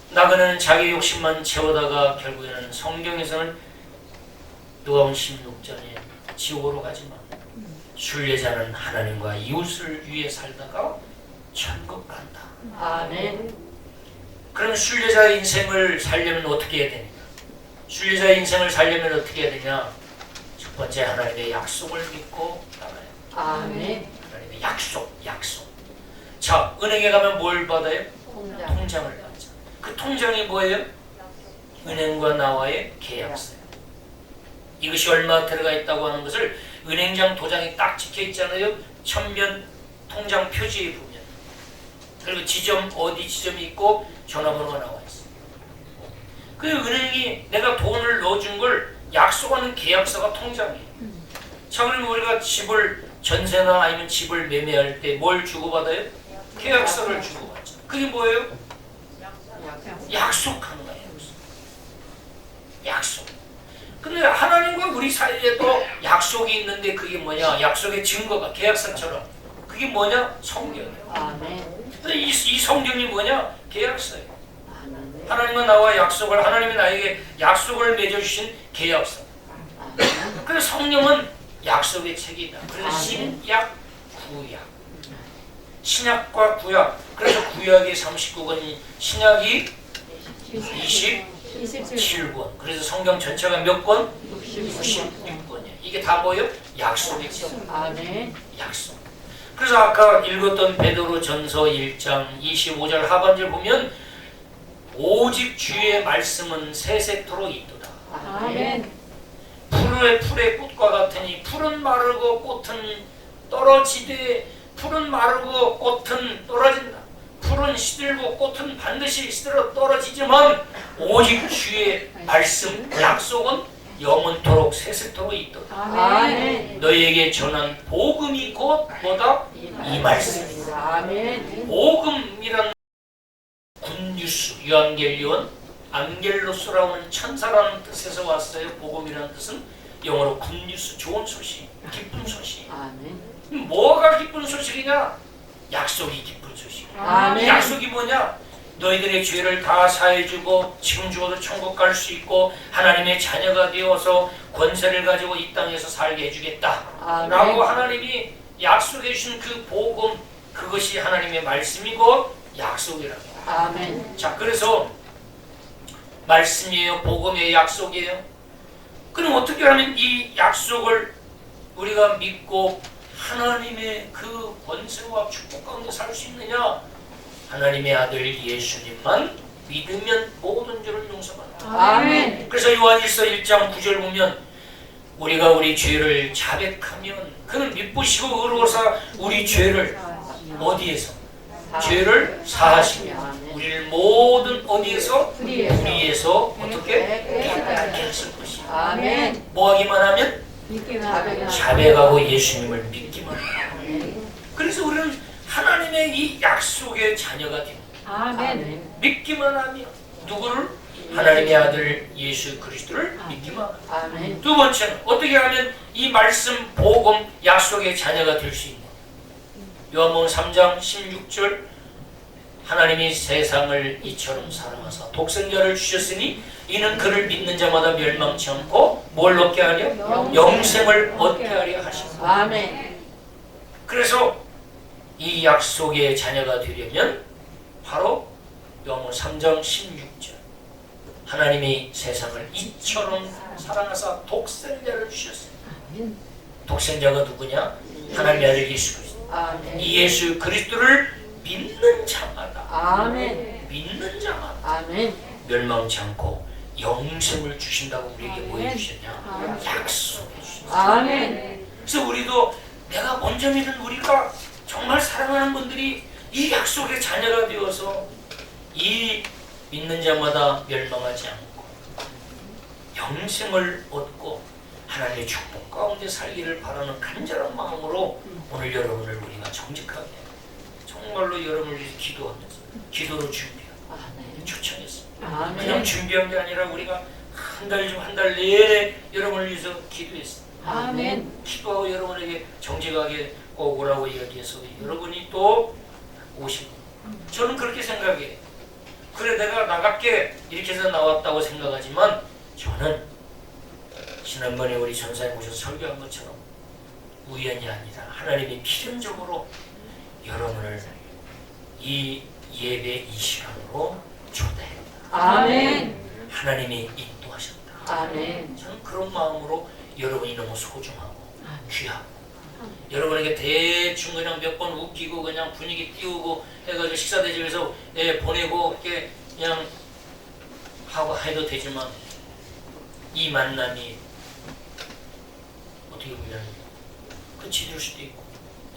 나그네는 자기 욕심만 채우다가 결국에는 성경에서는 누가복음 16장에 지옥으로 가지만 순례자는 하나님과 이웃을 위해 살다가 천국 간다.
아멘.
그럼 순례자의 인생을 살려면 어떻게 해야 되느냐? 순례자의 인생을 살려면 어떻게 해야 되냐? 첫 번째 하나님의 약속을 믿고 나가요.
아멘.
하나님의 약속. 자, 은행에 가면 뭘 받아요?
통장.
통장을 받죠. 그 통장이 뭐예요? 은행과 나와의 계약서예요. 이것이 얼마 들어가 있다고 하는 것을 은행장 도장이 딱 찍혀 있잖아요. 천면 통장 표지에 보면. 그리고 지점 어디 지점이 있고 전화번호가 나와 있어요. 그 은행이 내가 돈을 넣어준 걸 약속하는 계약서가 통장이에요. 자, 그러면 우리가 집을 전세나 아니면 집을 매매할 때 뭘 주고받아요? 계약서를 주고받죠. 그게 뭐예요? 약속하는 거예요. 약속. 근데 하나님과 우리 사이에도 약속이 있는데 그게 뭐냐? 약속의 증거가 계약서처럼. 그게 뭐냐? 성경이에요.
아멘.
근데 이 성경이 뭐냐? 계약서예요.
아멘.
하나님과 나와 약속을, 하나님이 나에게 약속을 맺어주신 계약서. 그래서 성령은 약속의 책이다. 그래서 신약, 구약. 신약과 구약. 그래서 구약이 39권이 신약이 27권. 그래서 성경 전체가 몇 권? 66권이에요. 이게 다 뭐예요? 약속의 책.
아멘.
약속. 그래서 아까 읽었던 베드로 전서 1장 25절 하반절 보면 오직 주의 말씀은 세세토록 있도다.
아멘.
풀의 꽃과 같으니 풀은 마르고 꽃은 떨어지되 풀은 마르고 꽃은 떨어진다. 풀은 시들고 꽃은 반드시 시들어 떨어지지만 오직 주의 말씀 약속은 영원토록 세세토록 있도다.
아멘.
너희에게 전한 복음이 곧 뭐다? 이 말씀이다.
아멘.
복음이란 굿뉴스, 유앙겔리온, 안겔로스라고 하는 천사라는 뜻에서 왔어요. 복음이라는 뜻은 영어로 굿뉴스, 좋은 소식, 기쁜 소식.
아멘.
뭐가 기쁜 소식이냐? 약속이 기쁜 소식.
아멘.
이 약속이 뭐냐? 너희들의 죄를 다 사해주고 지금 죽어도 천국 갈 수 있고 하나님의 자녀가 되어서 권세를 가지고 이 땅에서 살게 해주겠다.
아멘.
라고 하나님이 약속해 주신 그 복음, 그것이 하나님의 말씀이고 약속이라고.
아멘.
자, 그래서 말씀이에요? 복음의 약속이에요? 그럼 어떻게 하면 이 약속을 우리가 믿고 하나님의 그 권세와 축복 가운데 살 수 있느냐? 하나님의 아들 예수님만 믿으면 모든 죄를 용서받는다.
아멘.
그래서 요한일서 1장 9절 보면 우리가 우리 죄를 자백하면 그는 미쁘시고 의로워서 우리 죄를 어디에서? 죄를 사하시며 우리를 모든 어디에서? 우리에서 어떻게? 깨끗하게 하실 것이야.
아멘.
뭐 하기만 하면?
믿기만
자백하고 예수님을 믿기만 하면. 그래서 우리는 하나님의 이 약속의 자녀가 됩니다.
아멘.
믿기만 하면 누구를? 하나님의 아들 예수 그리스도를 믿기만 하면.
아멘.
두 번째는 어떻게 하면 이 말씀, 복음, 약속의 자녀가 될 수 있냐? 요한복음 3장 16절 하나님이 세상을 이처럼 사랑하사 독생자를 주셨으니 이는 그를 믿는 자마다 멸망치 않고 뭘 얻게 하려? 영생을 얻게 하려 하시고.
아멘.
그래서 이 약속의 자녀가 되려면 바로 요한복음 3장 16절 하나님이 세상을 이처럼 사랑하사 독생자를 주셨어요. 독생자가 누구냐? 하나님의 아들 예수 그리스도.
아멘.
이 예수 그리스도를 믿는 자마다
아멘.
믿는 자마다
아멘.
멸망치 않고 영생을 주신다고 우리에게 뭐 해주셨냐?
아멘.
약속해 주셨어요.
아멘.
그래서 우리도 내가 먼저 믿은 우리가 정말 사랑하는 분들이 이 약속의 자녀가 되어서 이 믿는 자마다 멸망하지 않고 영생을 얻고 하나님의 축복 가운데 살기를 바라는 간절한 마음으로 오늘 여러분을 우리가 정직하게 정말로 여러분을 위해서 기도하면서 기도로 준비하고 초청했습니다. 그냥
아멘.
준비한 게 아니라 우리가 한 달 내내 여러분을 위해서 기도했습니다.
아멘.
기도하고 여러분에게 정직하게 꼭 오라고 이야기해서 여러분이 또 오시고 저는 그렇게 생각해요. 그래 내가 나갈게 이렇게 해서 나왔다고 생각하지만 저는 지난번에 우리 전사에 모셔서 설교한 것처럼 우연이 아니라 하나님이 필연적으로 여러분을 이 예배 이 시간으로 초대했다.
아멘.
하나님이 인도하셨다.
아멘.
저는 그런 마음으로 여러분이 너무 소중하고 귀하고 여러분에게 대충 그냥 몇 번 웃기고 그냥 분위기 띄우고 해가지고 식사 대접해서 보내고 이렇게 그냥 하고 해도 되지만 이 만남이 어떻게 보면 끝이 될 수도 있고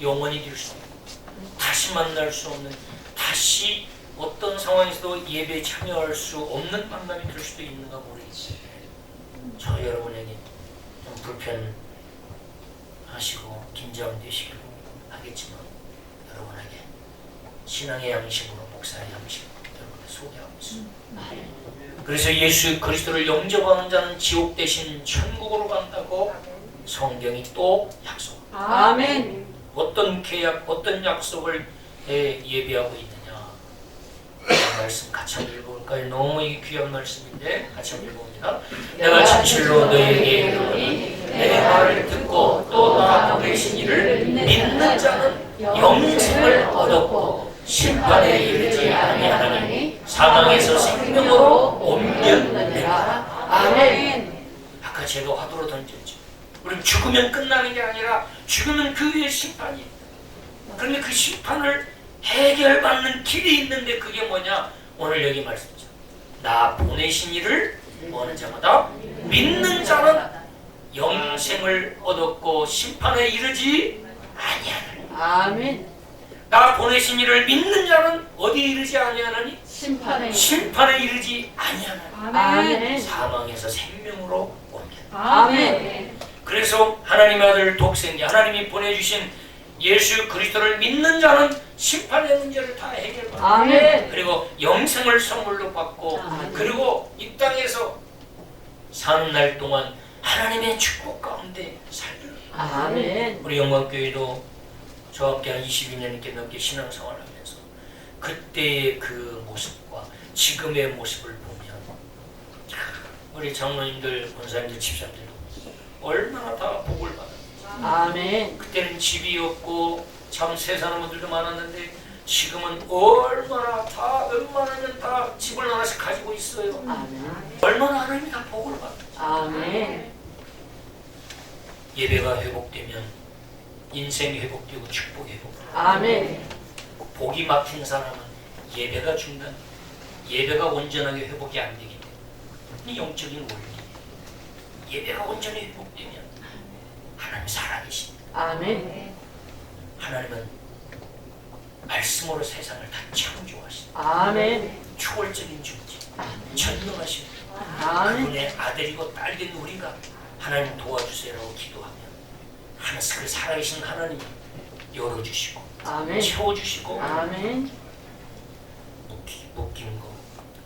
영원히 될 수도 있고 다시 만날 수 없는 다시 어떤 상황에서도 예배에 참여할 수 없는 만남이 될 수도 있는가 모르겠어요. 저 여러분에게 좀 불편하시고 긴장되시기도 하겠지만 여러분에게 신앙의 양심으로 목사의 양심으로 여러분을 소개하고 있습니다. 그래서 예수 그리스도를 영접하는 자는 지옥 대신 천국으로 간다고 성경이 또 약속합니다.
아멘.
어떤 계약, 어떤 약속을 예비하고 있느냐. 이 말씀 같이 한번 읽어볼까요? 너무 이 귀한 말씀인데 같이 한번 읽어봅니다. 내가 진실로 너희에게 이르노니 내 말을 듣고 또 나 보내신 이를 믿는 자는 영생을 얻었고 심판에 이르지 아니하나니 사망에서 생명으로 옮겨내라.
아멘.
아까 제가 화두로 던졌죠. 우리 죽으면 끝나는 게 아니라 죽으면 그 위에 심판이 있다. 그런데 그 심판을 해결받는 길이 있는데 그게 뭐냐? 오늘 여기 말씀이죠. 나 보내신 이를 뭐하는 자마다 믿는 자는 영생을 얻었고 심판에 이르지 아니하나니.
아멘.
나 보내신 이를 믿는 자는 어디에 이르지 아니하나니?
심판에.
심판에 이르지 아니하나니.
아멘.
사망에서 생명으로 옮겨.
아멘.
그래서 하나님의 아들 독생자 하나님이 보내주신 예수 그리스도를 믿는 자는 심판의 문제를 다 해결받고
아멘.
그리고 영생을 선물로 받고
아멘.
그리고 이 땅에서 사는 날 동안 하나님의 축복 가운데 살기를.
아멘.
우리 영광교회도 저와 함께 한 22년께 넘게 신앙생활을 하면서 그때의 그 모습과 지금의 모습을 보면 우리 장로님들, 권사님들, 집사님들도 얼마나 다 복을 받았는지.
아멘.
그때는 집이 없고 참 세상의 분들도 많았는데 지금은 얼마나 다 웬만하면 다 집을 하나씩 가지고 있어요.
아멘.
얼마나 하나님이 다 복을 받는지.
아멘.
예배가 회복되면 인생이 회복되고 축복이 회복되고
아멘.
복이 막힌 사람은 예배가 중단, 예배가 온전하게 회복이 안 되기 때문에 이 영적인 원리예요. 예배가 온전히 회복되면 하나님 살아계십니다.
아멘.
하나님은 말씀으로 세상을 다 창조하십니다.
아멘.
초월적인 존재, 전능하신
아멘.
그분의 아들이고 딸된 우리가 하나님 도와주세요라고 기도하면 하나님 그 살아계신 하나님이 열어주시고
아멘.
채워주시고
아멘.
묶인 거,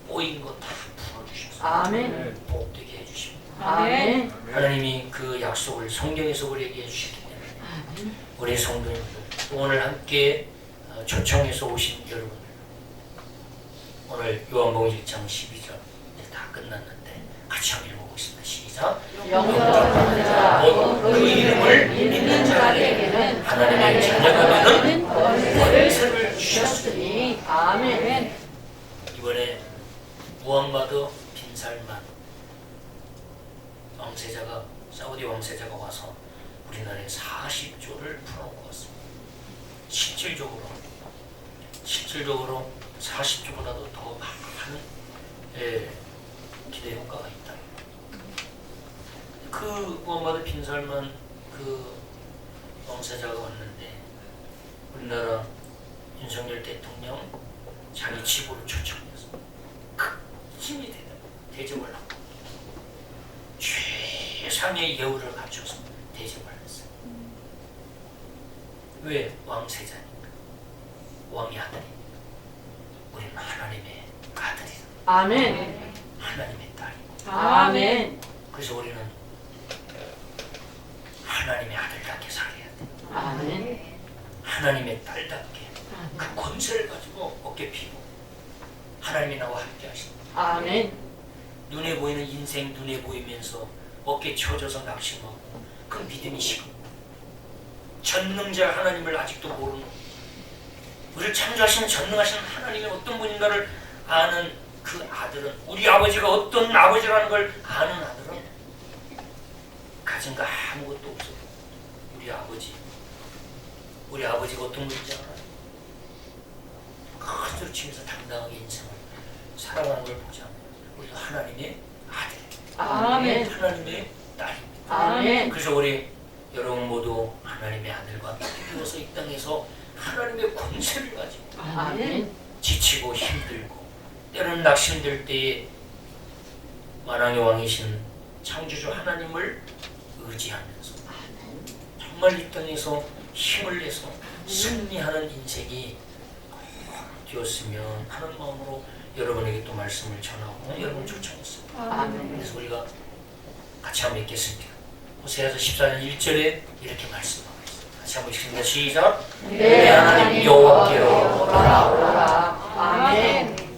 꼬인 거 다 풀어주셔서
아멘.
복되게 해주십니다.
아멘.
하나님이 그 약속을 성경에서 우리에게 해주시기 때문에 우리 성도님들 오늘 함께 초청해서 오신 여러분 오늘 요한복음 1장 12절 다 끝났는데 같이 한번 읽어보겠습니다. 시작.
영접하는 자, 그 이름을 믿는 자에게는 하나님의 자녀가 되는 권세를 주셨으니. 아멘.
이번에 무함마드 빈 살만 왕세자가 사우디 왕세자가 와서 우리나라에 40조를 풀어놓고 왔습니다. 실질적으로 40조보다도 더 많은 기대 효과가 있다. 그 무함마드 빈 살만 그 왕세자가 왔는데 우리나라 윤석열 대통령 자기 집으로 초청해서 큰 힘이 되는 대접을 하고 최상의 예우를 갖춰서 대접을 했어요. 왜? 왕세자니까. 왕의 아들이니까. 우리는 하나님의 아들이다.
아멘.
하나님의 딸이고.
아멘.
그래서 우리는 하나님의 아들답게 살아야 돼.
아멘.
하나님의 딸답게 그 권세를 가지고 어깨 피고 하나님이 나와 함께 하신다.
아멘.
눈에 보이는 인생 눈에 보이면서 어깨 쳐져서 낙심하고 그 믿음이 식고 전능자 하나님을 아직도 모르는 우리를 창조하신 전능하신 하나님이 어떤 분인가를 아는 그 아들은 우리 아버지가 어떤 아버지라는 걸 아는 아들은 가진 거 아무것도 없어도 우리 아버지가 어떤 분인지 알아요. 그대로 치면서 당당하게 인생을 살아가는 걸 보자면 우리도 하나님의 아들,
아멘.
하나님의 딸입니다.
아멘.
그래서 우리 여러분 모두 하나님의 아들과 함께 되어서 이 땅에서 하나님의 권세를 가지고
아멘.
지치고 힘들고 때로는 낙심될 때에 만왕의 왕이신 창조주 하나님을 의지하면서 정말 이 땅에서 힘을 내서 승리하는 인생이 되었으면 하는 마음으로 여러분에게 또 말씀을 전하고 여러분 초청했습니다.
아멘.
그래서 우리가 같이 한번 읽겠습니다. 호세아서 14장 1절에 이렇게 말씀하고 있습니다. 같이 한번 읽습니다. 시작.
내
하나님 여호와께로
돌아오라. 아멘.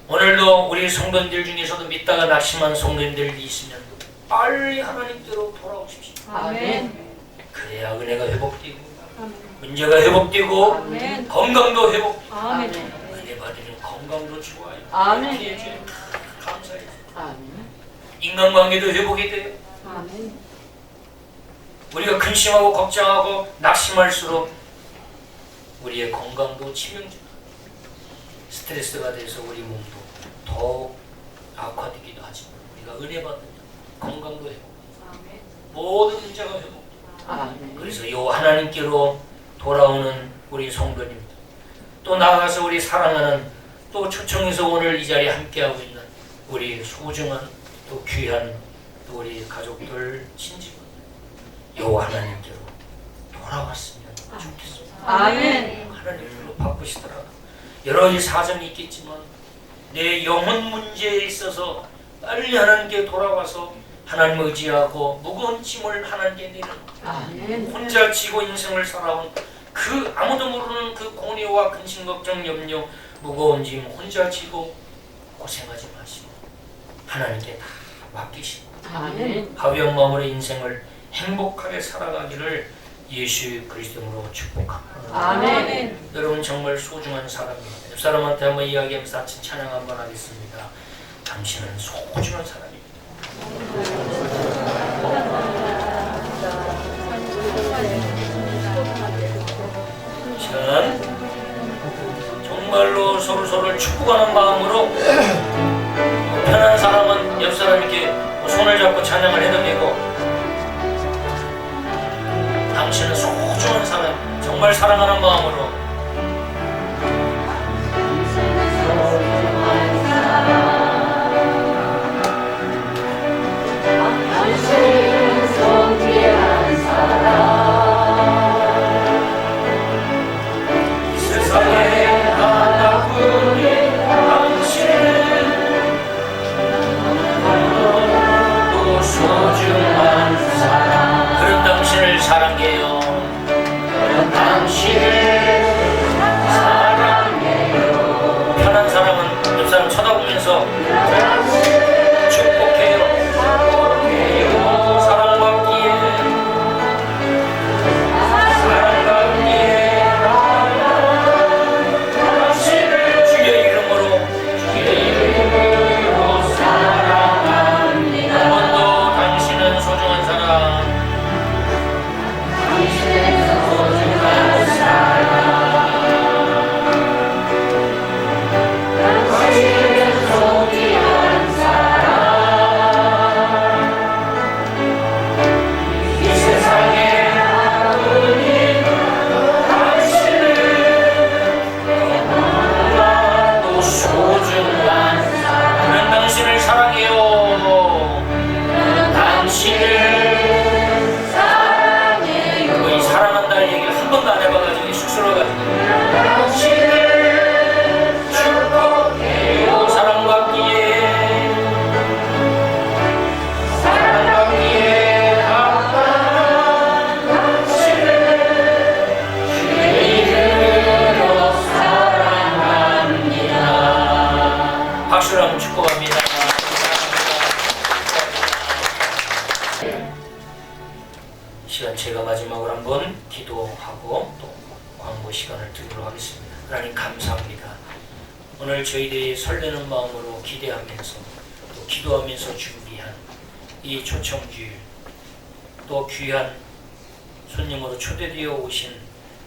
오늘도 우리 성도님들 중에서도 믿다가 낙심한 성도님들이 있으면 빨리 하나님께로 돌아오십시오.
아멘.
그래야 은혜가 회복되고 문제가 회복되고
아멘.
건강도 회복되고
아멘.
은혜 받으면 건강도 좋아요.
아멘.
이렇게 해줘요. 감사해요.
아멘.
인간관계도 회복이 돼요.
아멘.
우리가 근심하고 걱정하고 낙심할수록 우리의 건강도 치명적이고 스트레스가 돼서 우리 몸도 더욱 악화되기도 하지만 우리가 은혜 받는 건강도 회복, 모든 문제가 회복.
아멘.
그래서 요 하나님께로 돌아오는 우리 성도님들, 또 나아가서 우리 사랑하는 또 초청해서 오늘 이 자리에 함께하고 있는 우리 소중한 또 귀한 또 우리 가족들 친지분, 요 하나님께로 돌아왔으면 좋겠습니다.
아멘.
하나님께로 바꾸시더라도 여러 가지 사정이 있겠지만 내 영혼 문제에 있어서 빨리 하나님께 돌아와서 하나님을 의지하고 무거운 짐을 하나님께 내려놓고
아멘.
혼자 지고 인생을 살아온 그 아무도 모르는 그 고뇌와 근심 걱정 염려 무거운 짐 혼자 지고 고생하지 마시고 하나님께 다 맡기시고
아멘.
가벼운 마음으로 인생을 행복하게 살아가기를 예수 그리스도로 축복합니다.
아멘.
여러분 정말 소중한 사람입니다. 옆 사람한테 한번 이야기하면서 같이 찬양 한번 하겠습니다. 당신은 소중한 사람입니다. 저는 정말로 서로서로를 축복하는 마음으로 편한 사람은 옆 사람에게 손을 잡고 찬양을 해도 되고 당신은 소중한 사람, 정말 사랑하는 마음으로
당신은 성실한 사람.
이 세상에 하나뿐인 당신은 너무도 소중한 사람. 그런 당신을 사랑해요. 그런 당신을 박수로 한번 축복합니다. 시간 제가 마지막으로 한번 기도하고 또 광고 시간을 드리도록 하겠습니다. 하나님 감사합니다. 오늘 저희들이 설레는 마음으로 기대하면서 또 기도하면서 준비한 이 초청주일, 또 귀한 손님으로 초대되어 오신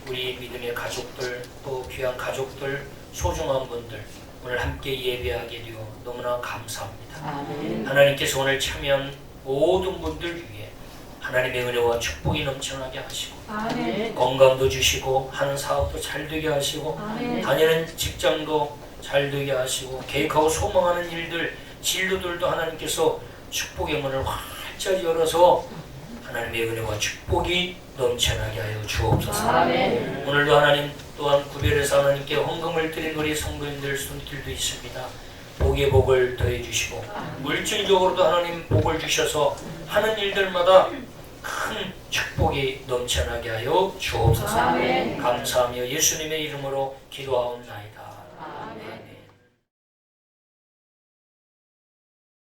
우리 믿음의 가족들, 또 귀한 가족들, 소중한 분들 오늘 함께 예배하게 되어 너무나 감사합니다.
아멘.
하나님께서 오늘 참여한 모든 분들 위해 하나님의 은혜와 축복이 넘쳐나게 하시고
아멘.
건강도 주시고 하는 사업도 잘 되게 하시고
아멘.
다니는 직장도 잘 되게 하시고 계획하고 소망하는 일들, 진로들도 하나님께서 축복의 문을 활짝 열어서 하나님의 은혜와 축복이 넘쳐나게 하여 주옵소서.
아멘.
오늘도 하나님 또한 구별해서 하나님께 헌금을 드린 우리 성도님들 손길도 있습니다. 복의 복을 더해 주시고 물질적으로도 하나님 복을 주셔서 하는 일들마다 큰 축복이 넘쳐나게 하여 주옵소서.
아멘.
감사하며 예수님의 이름으로 기도하옵나이다.